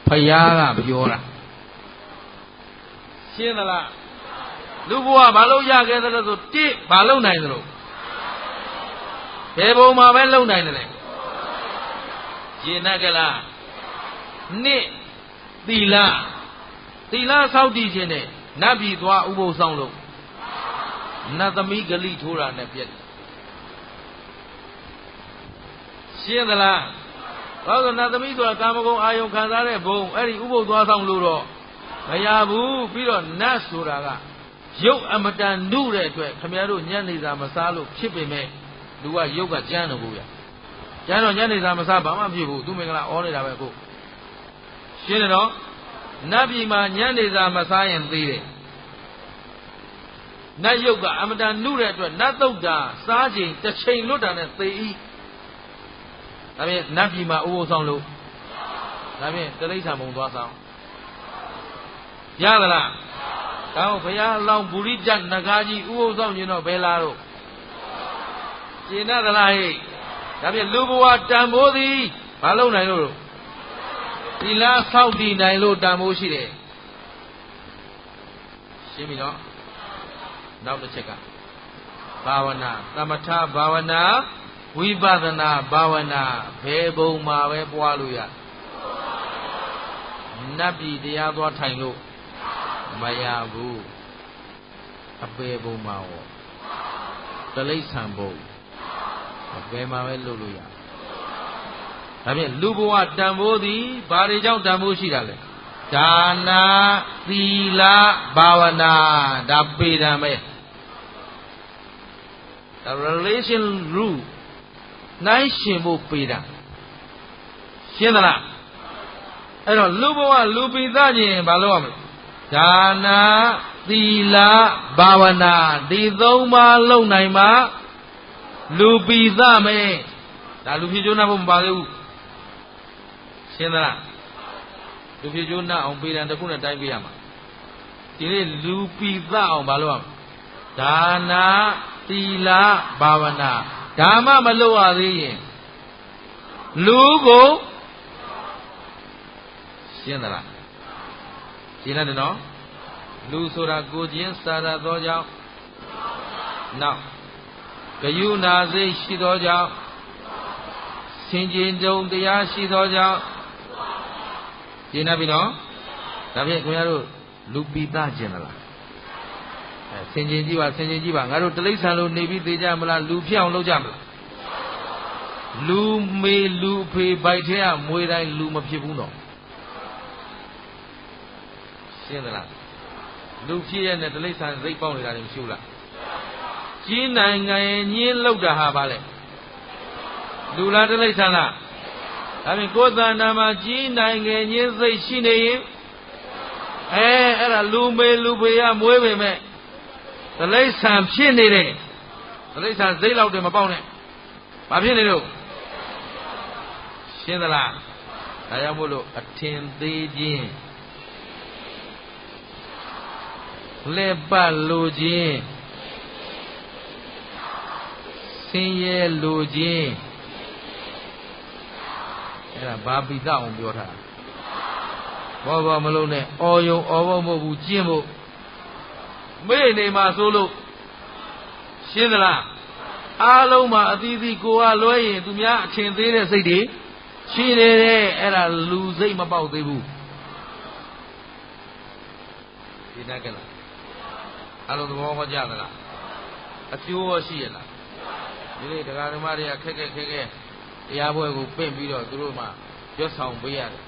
ဘုရားကပြောတာရှင်းသလားလူဘဝဘာလို့ရခဲ့သလဲဆိုတိဘာလို့နိုင်သလဲဘယ်ပုံမှာပဲလုံနိုင်တယ်လေရှင်းတတ်ကြလားနှစ်သီလဆောက်တည်ခြင်းနဲ့နတ်ပြည်သွားဥပုသ်ဆောင်လို့နတ်သမီးဂလိထိုးတာနဲ့ပြည့်တယ်ရှင်းသလားဘာလို့နတ်သမီးဆိုတာကာမဂုဏ်အာယုံခံစားတဲ့ဘုံအဲ့ဒီဥပုသ်သွားဆောင်လို့တော့မရဘူးပြီးတော့နတ်ဆိုတာကရုပ်အမတန်နုတဲ့အတွက်ခမည်းတော်ညနေစာမစားလို့ဖြစ်ပေမဲ့လူကရုပ်ကကြမ်းတော့ဘူးဗျကျမ်းတော့ညနေစာမစားဘာမှဖြစ်ဘူးသူမင်္ဂလာဩနေတာပဲကိုရှင်းတယ်နော်နတ်ပြည်မှာညနေစာမစားရင်သေးတယ်နတ်ရုပ်ကအမတန်နုတဲ့အတွက်နတ်သုတ်တာစားချိန်တစ်ချိန်လွတ်တာနဲ့သေဤဒါဖြင့်နတ်ပြည်မှာဥပုသ်ဆောင်လို့ဒါဖြင့်တိရစ္ဆာန်ဘုံသွားဆောင်ရသလားကောင်းဘုရားလောင်းဘူရိတ္တနဂါကြီးဥပုသ်ဆောင်ခြင်းတော့ဘယ်လာတော့ရှင်းသလားဟဲ့ဒါဖြင့်လူဘဝတန်ဖိုးသည်မလုပ်နိုင်လို့သီလဆောက်တည်နိုင်လို့တန်ဖိုးရှိတယ်ရှင်းပြီနော်နောက်တစ်ချက်ကဘာဝနာသမထဘာဝနာဝိပဿနာဘာဝနာဘယ်ဘုံမှာပဲပွားလို့ရနတ်ပြည်တရားသွားထိုင်လို့ မရဘူးအပေပုံမှာဟောတလိษံပုံဘယ်မှာပဲလုပ်လို့ရဒါဖြင့်လူဘဝတန်ဖိုးသည်ဘာတွေကြောင့်တန်ဖိုးရှိတာလဲဒါနာသီလဘာဝနာဒါပေတံပဲဒါ relation rule နိုင်ရှင်ဖို့ပေတံရှင်းသလားအဲ့တော့လူဘဝလူပိသခြင်းဘာလို့ရမလဲဒါနာသီလဘာဝနာဒီသုံးပါးလုံနိုင်မှာလူပိသမယ်ဒါလူဖြစ်ကျိုးနာဖို့မပါသေးဘူးရှင်းသလားလူဖြစ်ကျိုးနာအောင်ပေတံတစ်ခုနဲ့တိုင်းပေးရမှာဒီနေ့လူပိသအောင်ဘာလို့ရမလဲဒါနာသီလဘာဝနာဒါမှမလုပ်ရသေးရင်လူကိုရှင်းသလားရှင်းတယ်နော်လူဆိုတာကိုချင်းစာရသောကြောင့်နောက်ဂယုဏစိတ်ရှိသောကြောင့်ဆင်ခြင်တုံတရားရှိသောကြောင့်ရှင်းပြီနော်ဒါဖြင့်ခင်ဗျားတို့လူပိသကျင်သလားဆင်ခြင်ကြည့်ပါဆင်ခြင်ကြည့်ပါငါတို့တိရစ္ဆာန်လိုနေပြီးသေးကြမလားလူဖြစ်အောင်လုပ်ကြမလားလူမေလူဖေပိုက်ထဲကမွေတိုင်းလူမဖြစ်ဘူးတော့ရှင်းသလားလူဖြစ်ရတဲ့တိရစ္ဆာန်စိတ်ပေါက်နေတာတွေမရှိဘူးလားကြီးနိုင်ငံရဲ့ညင်းလောက်တာဟာပါလေလူလားတိရစ္ဆာန်လားဒါဖြင့်ကိုယ်သဏ္ဍာန်မှာကြီးနိုင်ငံညင်းစိတ်ရှိနေရင်အဲ့ဒါလူမေလူဖေရမွေးပေမဲ့တိရစ္ဆာန်ဖြစ်နေတယ်တိရစ္ဆာန်စိတ်လောက်တယ်မပေါက်နဲ့ဘာဖြစ်နေလို့ရှင်းသလားဒါကြောင့်မို့လို့အထင်သေးခြင်းလက်ပတ်လိုခြင်းဆင်းရဲလိုခြင်းအဲ့ဒါဘာပိသအောင်ပြောထားဘောမလုံးနဲ့အော်ယုံအော်ဖို့မဟုတ်ဘူးကျင့်ဖို့မေ့နေမှာဆိုလို့ရှင်းသလားအားလုံးမှာအသီးသီးကိုယ်ကလွဲရင်သူများအထင်သေးတဲ့စိတ်တွေရှိနေတယ်အဲ့ဒါလူစိတ်မပေါက်သေးဘူးဒီတက်ကလားအားလုံးသဘောဟောကြသလားအကျိုးရှိရလားဒီနေ့တရားဓမ္မတွေကခက်ခက်တရားပွဲကိုပင့်ပြီးတော့သူတို့မှရွတ်ဆောင်ပေးရတယ်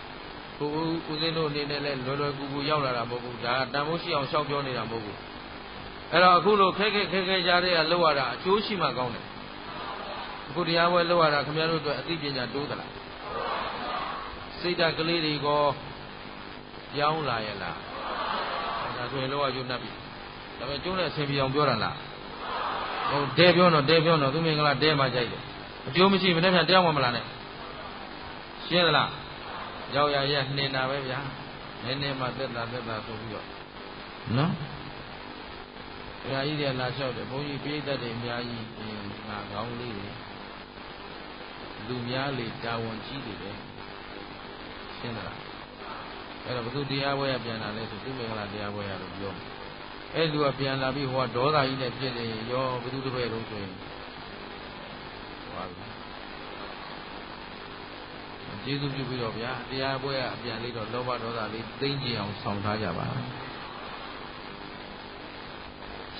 ကိုဦးစင်းတို့အနေနဲ့လည်းလွယ်လွယ်ကူကူရောက်လာတာမဟုတ်ဘူးဒါတန်ဖိုးရှိအောင်ရှောက်ပြောနေတာမဟုတ်ဘူးအဲ့တော့အခုလိုခက်ကြတဲ့ကလောက်ရတာအကျိုးရှိမှကောင်းတယ်အခုတရားပွဲလောက်ရတာခင်ဗျားတို့အတွက်အသိပညာတိုးသလားစိတ်ဓာတ်ကလေးတွေကပြောင်းလာရဲ့လားဒါဆိုရင်လောက်ရရုံနှပ်ပြီဒါပေမဲ့ကျုံးနဲ့ဆင်ပြေအောင်ပြောတာလားဟုတ်တဲပြောတော့သူမင်္ဂလာတဲမှကြိုက်တယ်အကျိုးမရှိမနဲ့ပြန်တရားမှမလားနဲ့ရှင်းသလားရောက်ရရဲ့နှင်တာပဲဗျာနည်းနည်းမှသက်တာဆိုပြီးတော့နော်ဘုရားကြီးတွေလာလျှောက်တယ်ဘုန်းကြီးပြိဿတ်တွေအများကြီးငါကောင်းလေးတွေလူများလေတာဝန်ကြီးတွေပဲရှင်းသလားအဲ့တော့ဘုသူတရားပွဲရပြန်လာလဲဆိုသူမင်္ဂလာတရားပွဲရလို့ပြောအဲ့လူကပြန်လာပြီးဟိုကဒေါသကြီးနဲ့ပြည့်နေရောဘုသူတစ်ပည့်လုံးဆိုရင်ဟောကျေးဇူးပြုပြီးတော့ဗျာတရားပွဲကအပြန်လေးတော့လောဘဒေါသလေးသိမ့်ကြည့်အောင်ဆောင်ထားကြပါ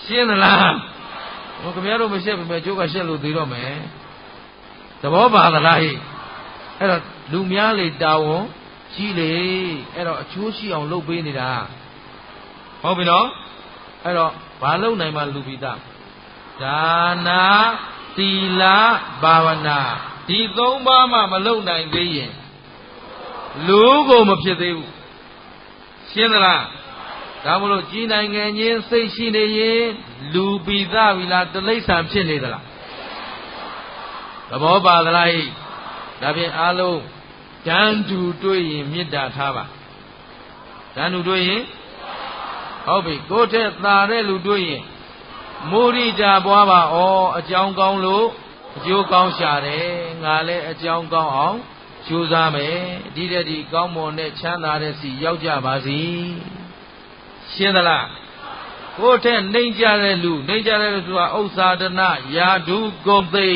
ရှင်းသလားဟိုခင်ဗျားတို့မရှက်ပဲကျိုးကရှက်လို့သေးတော့မယ်သဘောပါသလားဟိအဲ့တော့လူများလေတာဝန်ကြီးလေအဲ့တော့အချိုးရှိအောင်လုပ်ပေးနေတာဟုတ်ပြီနော်အဲ့တော့ဘာလုပ်နိုင်မှလူပိသဒါနာသီလဘာဝနာဒီသုံးပါးမှမလုပ်နိုင်သေးရင်လူကိုမဖြစ်သေးဘူးရှင်းသလားဒါမို့လို့ကြီးနိုင်ငံချင်းစိတ်ရှိနေရင်လူပိသပြီလားတိရစ္ဆာန်ဖြစ်နေသလားသဘောပါသလားဟိဒါဖြင့်အားလုံးတန်တူတွေ့ရင်မေတ္တာထားပါတန်တူတွေ့ရင်ဟုတ်ပြီကိုယ့်ထက်သာတဲ့လူတွေ့ရင်မုရိဒာပွားပါဩအကြောင်းကောင်းလို့အကျိုးကောင်းရှာတယ်ငါလည်းအကြောင်းကောင်းအောင်ကြိုးစားမယ်ဒီတည်းဒီကောင်းမွန်တဲ့ချမ်းသာတဲ့စီရောက်ကြပါစေရှင်းသလားကိုယ့်ထက်နှိမ့်ကြတဲ့လူဆိုတာဥစ္စာဒနာယာဓုဂုံသိ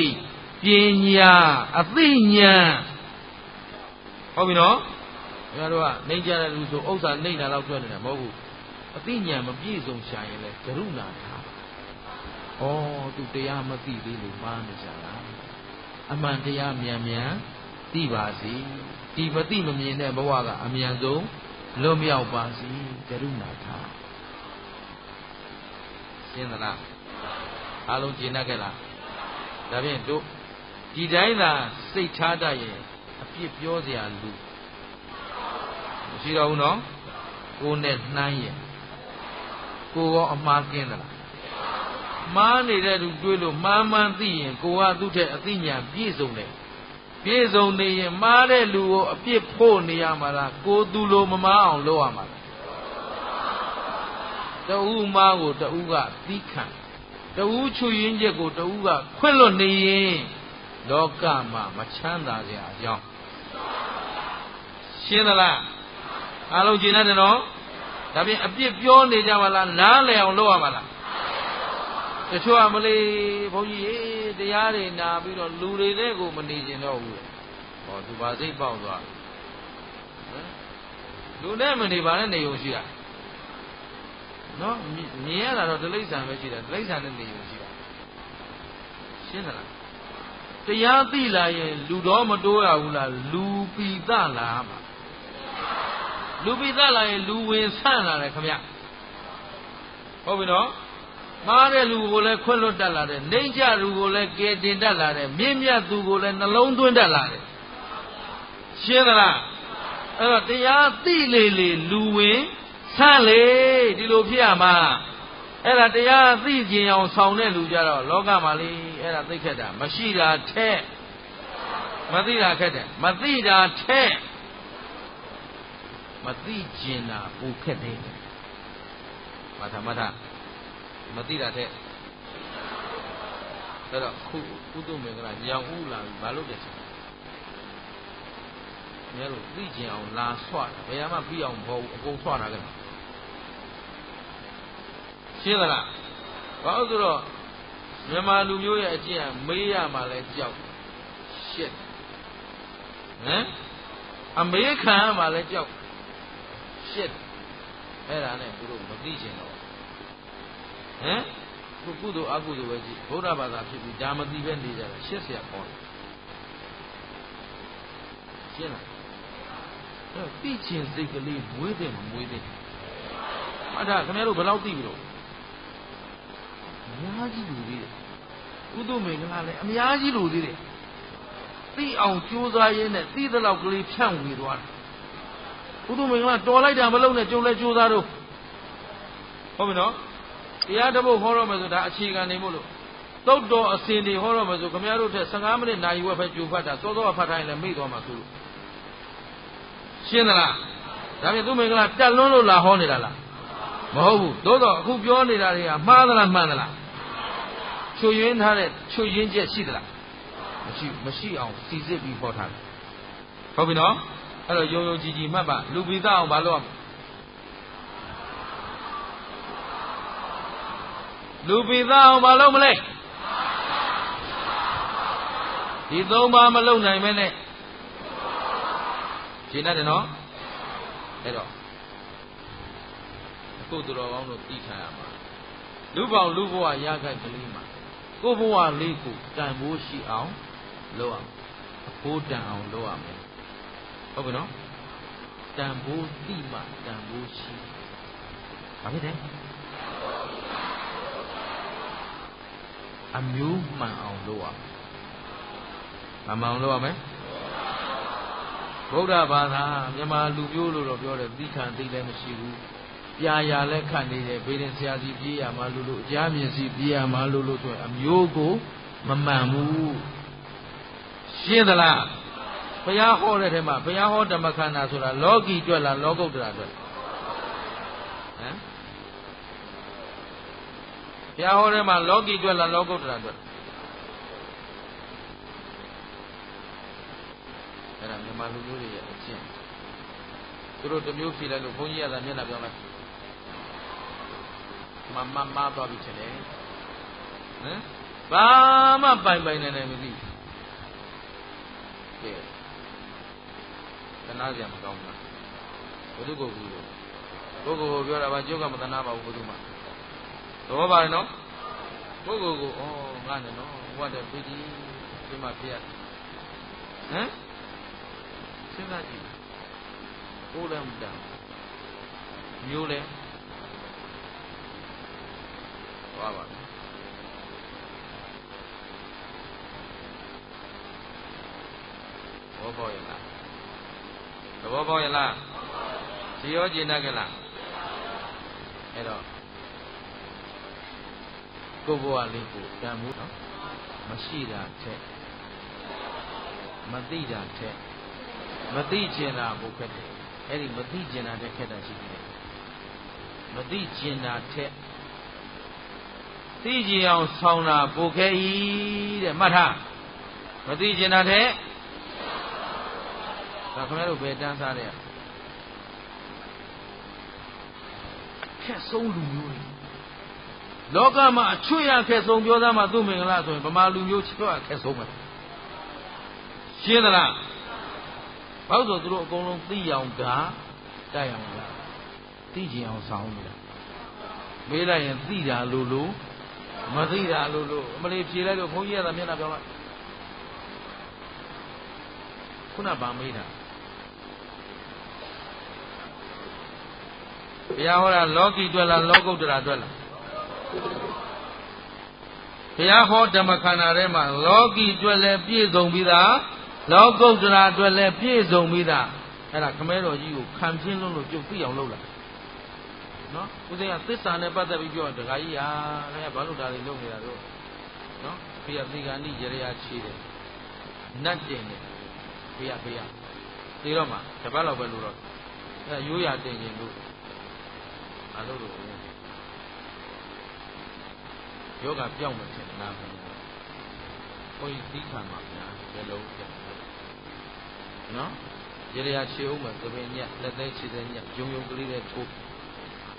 ပညာအသိဉာဏ်ဟုတ်ပြီနော်ခင်ဗျားတို့ကနှိမ့်ကြတဲ့လူဆိုဥစ္စာနှိမ့်တာတော့တွေ့နေတာမဟုတ်ဘူး အသိဉာဏ်မပြည့်စုံရှာရင်လည်းကရုဏာထားဩသူတရားမသိသေးလို့မှားနေကြတာအမှန်တရားမြန်မြန်သိပါစေဒီမသိမမြင်တဲ့ဘဝကအမြန်ဆုံးလွတ်မြောက်ပါစေကရုဏာထားရှင်းသလားအားလုံးကျင့်တတ်ခဲ့လားဒါဖြင့်တို့ဒီတိုင်းသာစိတ်ထားတတ်ရင်အပြစ်ပြောစရာလူမရှိတော့ဘူးနော်ကိုယ်နဲ့နှိုင်းရင်ကိုယ်ရောအမှားကင်းသလားမှားနေတဲ့သူတွေးလို့မှားမှန်းသိရင်ကိုကသူ့ထက်အသိဉာဏ်ပြည့်စုံတယ်ပြည့်စုံနေရင်မှားတဲ့လူကိုအပြစ်ဖို့နေရမှာလားကိုသူလိုမမားအောင်လုပ်ရမှာလားတူမားကိုတူကသီးခံတူချွေရင်းချက်ကိုတူကခွင့်လွတ်နေရင်လောကမှာမချမ်းသာကြအကြောင်းရှင်းသလားအားလုံးကျင်တယ်နော်ဒါပြင်အပြစ်ပြောနေကြပါလားနားလည်အောင်လုပ်ရမှာလားတချို့ကမလေးဘုန်းကြီးရေတရားတွေနာပြီးတော့လူတွေတဲ့ကိုမနေကျင်တော့ဘူးဟောသူပါစိတ်ပေါက်သွားလူနဲ့မနေပါနဲ့နေုံရှိတာနော်မြင်ရတာတော့တိရစ္ဆာန်ပဲရှိတယ်တိရစ္ဆာန်နဲ့နေုံရှိတာရှင်းသလားတရားသိလာရင်လူတော်မတိုးရဘူးလားလူပိသလာမှာလူပိသလာရင်လူဝင်ဆန့်လာတယ်ခမဟုတ်ပြီနော်မှားတဲ့လူကိုလည်းခွင့်လွတ်တတ်လာတယ်နှိမ့်ချလူကိုလည်းကယ်တင်တတ်လာတယ်မြင့်မြတ်သူကိုလည်းနှလုံးသွင်းတတ်လာတယ်ရှင်းသလားအဲ့တော့တရားသိလေလေလူဝင်ဆန့်လေဒီလိုဖြစ်ရမှာအဲ့ဒါတရားသိခြင်းအောင်ဆောင်တဲ့လူကြတော့လောကမှာလေအဲ့ဒါသိခက်တာမရှိတာထက်မသိတာခက်တယ်မသိတာထက်မသိခြင်းတာပူခက်တယ်မထမသိတာတဲ့အဲ့တော့ခုကုသမင်္ဂလာညောင်ဥလာပြီဘာလို့လဲဆိုမြဲလို့သိကျင်အောင်လာဆွတာဘယ်မှပြီးအောင်မဟုတ်ဘူးအကုန်ဆွတာကရှင်းသလားဘာလို့ဆိုတော့မြန်မာလူမျိုးရဲ့အကျင့်ကမေးရမှလဲကြောက်ရှစ်ဟမ်အမေးခံရမှလဲကြောက်ရှစ်အဲ့ဒါနဲ့သူတို့မသိကျင်တော့ဟမ်ကုသိုလ်အကုသိုလ်ပဲကြည့်ဗုဒ္ဓဘာသာဖြစ်ပြီးဒါမသိပဲနေကြတာရှင်းเสียပေါ်တယ်ရှင်းလားအဲ့သိချင်းစိတ်ကလေးမွေးတယ်မမွေးတယ်အဒါခင်ဗျားတို့ဘယ်လောက်သိပြီလို့အများကြီးလူသေးတယ်ကုသိုလ်မင်္ဂလာလည်းအများကြီးလူသေးတယ်သိအောင်ကြိုးစားရင်းနဲ့သိတဲ့လောက်ကလေးဖြန့်ဝေသွားတယ်ကုသိုလ်မင်္ဂလာတော်လိုက်တာမလုံးနဲ့ကြုံလဲကြိုးစားတော့ဟုတ်ပြီနော်တရားတပုတ်ဟောတော့မယ်ဆိုဒါအခြေခံနေမို့လို့သုတ်တော်အစဉ်တွေဟောတော့မယ်ဆိုခင်ဗျားတို့ထက်15မိနစ်နာရီဝက်ပဲကြိုဖတ်တာစောစောဖတ်ထားရင်လည်းမေ့သွားမှာဆိုလို့ရှင်းသလားဒါပြင်သူမင်္ဂလာတက်လွန်းလို့လာဟောနေတာလားမဟုတ်ဘူးသို့တော့အခုပြောနေတာတွေကမှားသလားမှန်သလားချွေရင်းထားတဲ့ချွေရင်းချက်ရှိသလားမရှိအောင်စီစစ်ပြီးဟောထားတယ်ဟုတ်ပြီနော်အဲ့တော့ယုံကြည်မှတ်ပါလူပိသအောင်ဘာလို့လူပိသအောင်မလုပ်မလဲဒီသုံးပါးမလုပ်နိုင်မဲနဲ့ရှင်းတယ်နော်အဲ့တော့အခုသူတော်ကောင်းတို့သိခံရမှာလူပေါင်းလူဘဝရခိုက်ကလေးမှာကိုဘဝလေးကိုတန်ဖိုးရှိအောင်လုပ်အောင်အဖို့တန်အောင်လုပ်ရမယ်ဟုတ်ပြီနော်တန်ဖိုးတိမှတန်ဖိုးရှိဘာဖြစ်လဲအမျိုးမှန်အောင်လုပ်ရမယ်မမှန်အောင်လုပ်ရမယ်ဗုဒ္ဓဘာသာမြန်မာလူမျိုးလို့တော့ပြောတယ်သီးခံသိလည်းမရှိဘူးပြာရာလည်းခတ်နေတယ်ဘေးရင်ဆရာစီပြေးရမှာလို့အကြားမြင်စီပြေးရမှာလို့ဆိုရင်အမျိုးကိုမမှန်ဘူးရှင်းသလားဘုရားဟောတဲ့ထဲမှာဘုရားဟောဓမ္မခန္ဓာဆိုတာလောကီတွက်လားလောကုတ္တရာတွက်ဟမ်ဘုရားဟောတဲ့မှာလောကီတွက်လားလောကုတ္တရာတွက်အဲ့ဒါမြန်မာလူမျိုးတွေရဲ့အကျင့်သူတို့တစ်မျိုးဖြေလိုက်လို့ဘုန်းကြီးကသာမျက်နှာပြောလိုက်မသွားပြီချင်တယ်ဟမ်ဘာမှပိုင်နေမသိကဲတနာစရာမကောင်းဘူးဘုသူကိုဘူးလို့ ပုဂ္ဂိုလ်ကိုပြောတာပါကျုပ်ကမသနာပါဘူးဘုသူမှသဘောပါတယ်နော်ပုဂ္ဂိုလ်ကိုဩငါနဲ့နော်ဘုရားတဲ့ပြည်ကြီးဒီမှာပြရဟမ်စဉ်းစားကြည့်ကိုယ်လည်းမတန်မျိုးလည်းသွားပါဘောပေါရလားသဘောပေါရလားဇီရောကျင်တတ်ကြလားအဲ့တော့ကိုယ်ဘဝလေးကိုတန်မှုနော်မရှိတာထက်မသိတာထက်မသိကျင်တာကိုခက်တယ်အဲ့ဒီမသိကျင်တာတဲ့ခက်တာရှိတယ်မသိကျင်တာထက်သိကြအောင်ဆောင်းတာပိုခဲဤတဲ့မှတ်ထားမသိကျင်တာတဲ့ဒါခင်ဗျားတို့ဘယ်တန်းစားတဲ့ခက်ဆုံးလူမျိုးတွေလောကမှာအချွတ်ရခက်ဆုံးပြောသားမှာသူ့မင်္ဂလာဆိုရင်ဗမာလူမျိုးချွတ်ရခက်ဆုံးပဲရှင်းသလားဘာလို့ဆိုသူတို့အကုန်လုံးသိအောင်ကတိုက်အောင်လားသိကြအောင်ဆောင်းနေတာမေးလိုက်ရင်သိတာလို့မသိတာလို့အမလေးဖြေလိုက်လို့ဘုန်းကြီးကသာမျက်နှာပြောလိုက်ခုနဗာမေးတာဘုရားဟောတာလောကီတွေ့လားလောကုတ္တရာတွေ့လားဘုရားဟောဓမ္မခန္ဓာထဲမှာလောကီတွေ့လဲပြည့်စုံပြီးသားလောကုတ္တရာအတွက်လည်းပြည့်စုံပြီးသားအဲ့ဒါခမဲတော်ကြီးကိုခံပြင်းလို့ပြုတ်သိအောင်လုပ်လာနော်ဦးဇင်းကသစ္စာနဲ့ပတ်သက်ပြီးပြောတခါကြီးဟာခင်ဗျာဘာလို့ဒါတွေလုပ်နေတာတို့နော်ဖေရသီကဏိရရချေးတယ်နတ်တင်တယ်ဖေရသိတော့မှတပတ်လောက်ပဲလို့တော့အဲ့ရိုးရတင်ရင်လို့အလုပ်လို့ယောဂပြောင်းမှထင်လားခင်ဗျာဘုန်းကြီးသိခံပါဗျာဘယ်လိုပြောနော်ရရချေဦးမှာသပင်ညက်လက်သေးခြေသေးညက်ယုံကလေးနဲ့ထိုး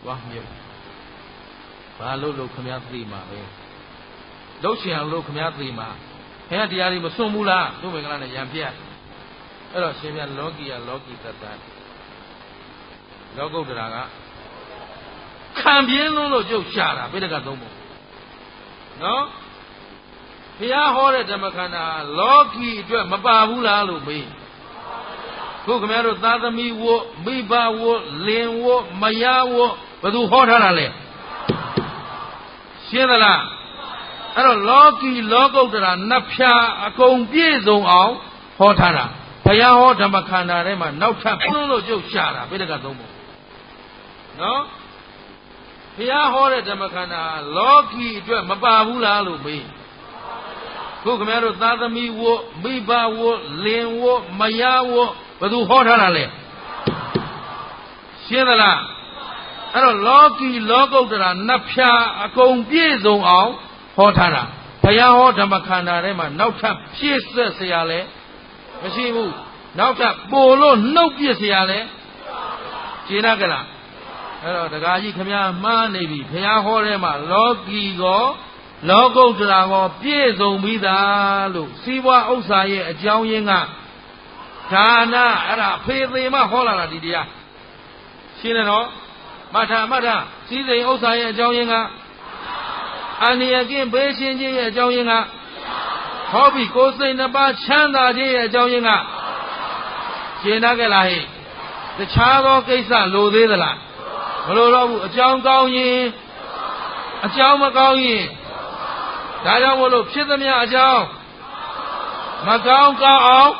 ဝါမြုပ်ဘာလို့ခမည်းသိမှာပဲလှုပ်ရှင်အောင်လို့ခမည်းသိမှာဘယ်တရားတွေမစွန့်ဘူးလားသူ့မင်္ဂလာနဲ့ရံပြတ်အဲ့တော့ရှင်ပြလောကီလောကီတတ္တလောကုတ္တရာကခံပြင်းလို့ကြုတ်ရှာတာပိဋကသုံးပုံနော်ဘုရားဟောတဲ့ဓမ္မခန္ဓာလောကီအတွက်မပါဘူးလားလို့မေးခုခင်ဗျားတို့သာသမီဝတ်မိဘဝတ်လင်ဝတ်မယားဝတ်ဘယ်သူဟောထားတာလဲရှင်းသလားအဲ့တော့လောကီလောကုတ္တရာနတ်ဖြာအကုန်ပြည့်စုံအောင်ဟောထားတာဘုရားဟောဓမ္မခန္ဓာထဲမှာနောက်ထပ်ဘုလို့ကြုတ်ရှာတာပိဋကသုံးပုံနော်ဘုရားဟောတဲ့ဓမ္မခန္ဓာလောကီအတွက်မပါဘူးလားလို့မေးခုခင်ဗျားတို့သာသမီဝတ်မိဘဝတ်လင်ဝတ်မယားဝတ်ဘယ်သူဟောထားတာလဲရှင်းသလားအဲ့တော့လောကီလောကုတ္တရာနတ်ဖြာအကုန်ပြည့်စုံအောင်ဟောထားတာဘုရားဟောဓမ္မခန္ဓာထဲမှာနောက်ထပ်ဖြည့်ဆက်เสียလဲမရှိဘူးနောက်ထပ်ပို့လို့နှုတ်ပြစ်เสียလဲရှင်းကြလားအဲ့တော့ဒကာကြီးခမည်းမှားနေပြီဘုရားဟောထဲမှာလောကီကောလောကုတ္တရာကောပြည့်စုံပြီးသားလို့စီးပွားဥစ္စာရဲ့အကြောင်းရင်းကဒါနအဲ့ဒါဖေသေးမှဟောလာတာဒီတရားရှင်းတယ်နော်မထစည်းစိမ်ဥစ္စာရဲ့အကြောင်းရင်းကအန္တရာယ်ကင်းဘေးရှင်းခြင်းရဲ့အကြောင်းရင်းကဟောပြီးကိုယ်စိတ်နှစ်ပါးချမ်းသာခြင်းရဲ့အကြောင်းရင်းကရှင်းကြလားဟဲ့တခြားသောကိစ္စလိုသေးသလားမလိုတော့ဘူးအကြောင်းကောင်းရင်အကြောင်းမကောင်းရင်ဒါကြောင့်မို့လို့ဖြစ်သမျှအကြောင်းမကောင်းအောင်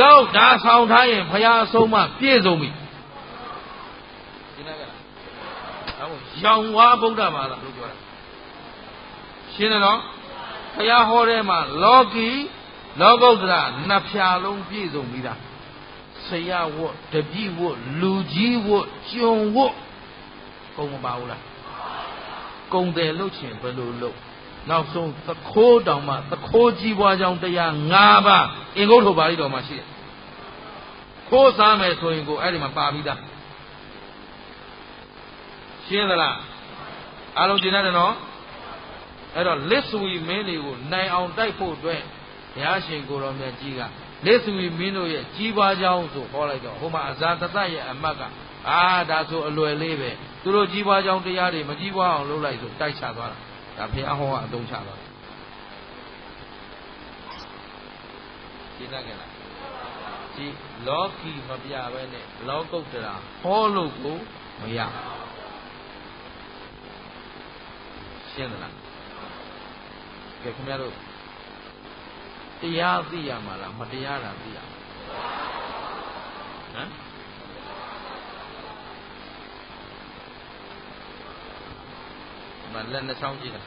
လောက်ဒါဆောင်ထားရင်ဘုရားအဆုံးမပြည့်စုံပြီရှင်းကြလားအခုရောင်ဝါဗုဒ္ဓဘာသာလို့ပြောတာရှင်းတယ်နော်ဘုရားဟောထဲမှာလောကီလောကုတ္တရာနှစ်ဖြာလုံးပြည့်စုံပြီးသားဆရာဝတ်တပည့်ဝတ်လူကြီးဝတ်ကျွန်ဝတ်ကုန်မပါဘူးလားကုန်တယ်လို့ချင်းဘယ်လိုလုပ်နောက်ဆုံးသခိုးတောင်မှသခိုးကြီးပွားကြောင်းတရား၅ပါးအင်္ဂုတ္တပါဠိတော်မှာရှိတယ်ခိုးစားမယ်ဆိုရင်ကိုအဲ့ဒီမှာပါပြီးသားရှင်းသလားအားလုံးရှင်းတယ်နော်အဲ့တော့လစ်ဆွေမင်းတွေကိုနိုင်အောင်တိုက်ဖို့အတွက်ဘုရားရှင်ကိုတော်မြတ်ကြီးကလစ်ဆွေမင်းတို့ရဲ့ကြီးပွားကြောင်းဆိုဟောလိုက်တော့ဟိုမှာအဇာတတရဲ့အမတ်က ဒါဆိုအလွယ်လေးပဲသူတို့ကြီးပွားကြောင်းတရားတွေမကြီးပွားအောင်လုပ်လိုက်ဆိုတိုက်ချသွားတာဒါဘုရားဟောကအသုံးချသွားရှင်းတတ်ကြလားဒီလောကီမပြပဲနဲ့လောကုတ္တရာဟောလို့ကိုမရရှင်းသလားကဲခင်ဗျားတို့တရားသိရမှာလားမတရားတာသိရမှာဟမ်မလက်နှချောင်းကြည့်လား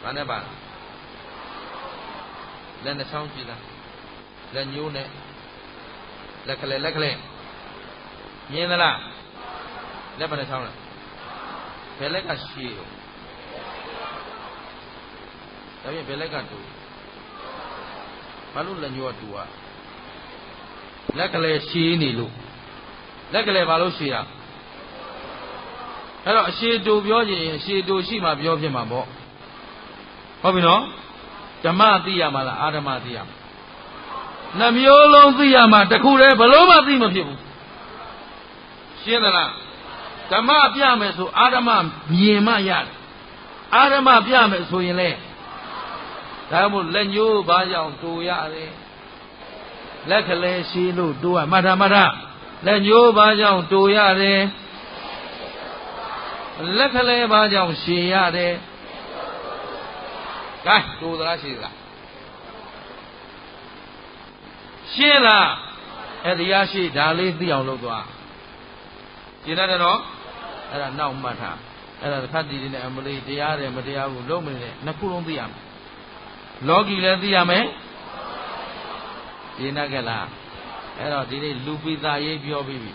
ဘာနဲ့ပါလက်နှချောင်းကြည့်လားလက်ညိုးနဲ့လက်ကလေးမြင်သလားလက်ဘယ်နှချောင်းလဲဘယ်လက်ကရှည်တော့ဒါပြင်ဘယ်လက်ကတူဘာလို့လက်ညိုးကတူอ่ะလက်ကလေးရှည်နေလို့လက်ကလေးဘာလို့ရှည်อ่ะအဲ့တော့အရှည်တူပြောရင်အရှည်တူရှိမှပြောဖြစ်မှာပေါ့ဟုတ်ပြီနော်ဓမ္မသိရမှာလားအာဓမ္မသိရမှာနှမျိုးလုံးသိရမှာတခုတည်းဘလို့မှသိမဖြစ်ဘူးရှင်းသလားဓမ္မပြမယ်ဆိုအာဓမ္မမြင်မှရတယ်အာဓမ္မပြမယ်ဆိုရင်လေဒါမို့လက်ညိုးဘာကြောင့်တူရတယ်လက်ကလေးရှိလို့တူရမှတ်တာလက်ညိုးဘာကြောင့်တူရတယ်လက်ကလေးဘာကြောင့်ရှည်ရတယ်ကဲတူသလားရှည်သလားရှင်းလားအဲ့ဒီရရှိဒါလေးသိအောင်လုပ်သွားရှင်းတယ်နော်အဲ့ဒါနောက်မှတ်ထားအဲ့ဒါသတ်တည်နေအမလေးတရားတယ်မတရားဘူးလုံးမနေနဲ့နှစ်ခုလုံးသိရမယ်လောကီလည်းသိရမယ်ရှင်းတတ်ကြလားအဲ့တော့ဒီနေ့လူပိသားရေးပြောပြီးပြီ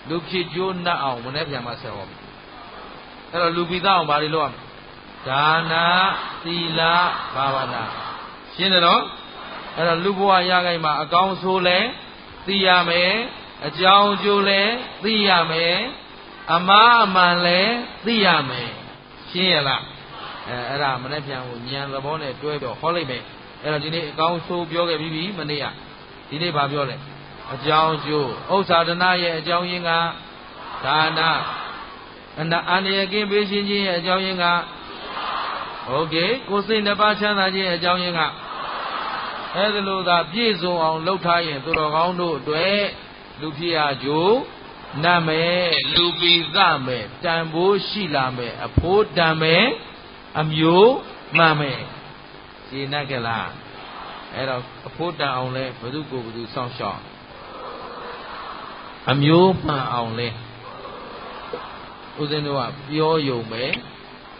လူဖြစ်ကျိုးနှက်အောင်မနေ့ပြန်မှဆက်ဟောမယ်အဲ့တော့လူပိသားအောင်ဘာတွေလုပ်ရမလဲဒါနာသီလဘာဝနာရှင်းတယ်နော်အဲ့တော့လူဘဝရခိုင်မှာအကောင်းဆိုးလဲသိရမယ်အကြောင်းကျိုးလဲသိရမယ်အမှားအမှန်လဲသိရမယ်ရှင်းရလားအဲ့ဒါမနေ့ပြန်ကိုဉာဏ်သဘောနဲ့တွဲတော့ဟောလိုက်မယ်အဲ့တော့ဒီနေ့အကောင်းဆိုးပြောခဲ့ပြီးပြီမနေ့ကဒီနေ့ဘာပြောလဲအကြောင်းကျိုးဥစ္စာဒနာရဲ့အကြောင်းရင်းကဒါနာအန္တရာယ်ကင်းပေးခြင်းရဲ့အကြောင်းရင်းကဟုတ်ကဲ့ကိုယ်စိတ်နှစ်ပါးချမ်းသာခြင်းရဲ့အကြောင်းရင်းကအဲ့ဒါလို့သာပြည့်စုံအောင်လှုပ်ထားရင်သူတော်ကောင်းတို့အတွက်လူဖြစ်ရကြိုးနတ်မယ်လူပိသမယ်တန်ဖိုးရှိလာမယ်အဖိုးတန်မယ်အမျိုးမှန်မယ်ရှင်းတတ်ကြလားအဲ့တော့အဖိုးတန်အောင်လဲဘယ်သူကိုဘယ်သူစောင့်ရှောက်အမျိုးမှန်အောင်လဲဦးဇင်းတို့ကပြောယုံပဲ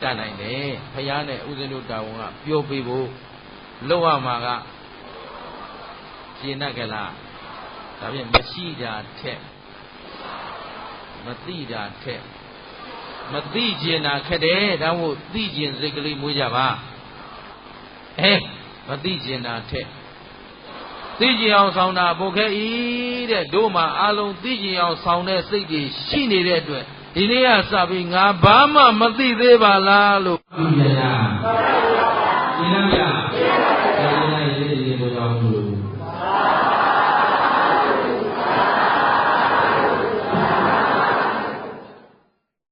တတ်နိုင်တယ်ဖယားနဲ့ဦးဇင်းတို့တာဝန်ကပြောပေးဖို့လောက်ရမှာကရှင်းတတ်ကြလားဒါဖြင့်မရှိတာထက်မသိတာထက်မသိကျင်တာခက်တယ်ဒါမို့သိကျင်စိတ်ကလေးမွေးကြပါမသိကျင်တာထက်သိကျင်အောင်ဆောင်တာပိုခဲဤတဲ့တို့မှာအလုံးသိကျင်အောင်ဆောင်တဲ့စိတ်တွေရှိနေတဲ့အတွက်ဒီနေ့ကစပြီးငါဘာမှမသိသေးပါလားလို့ပြရတာရှင်းလား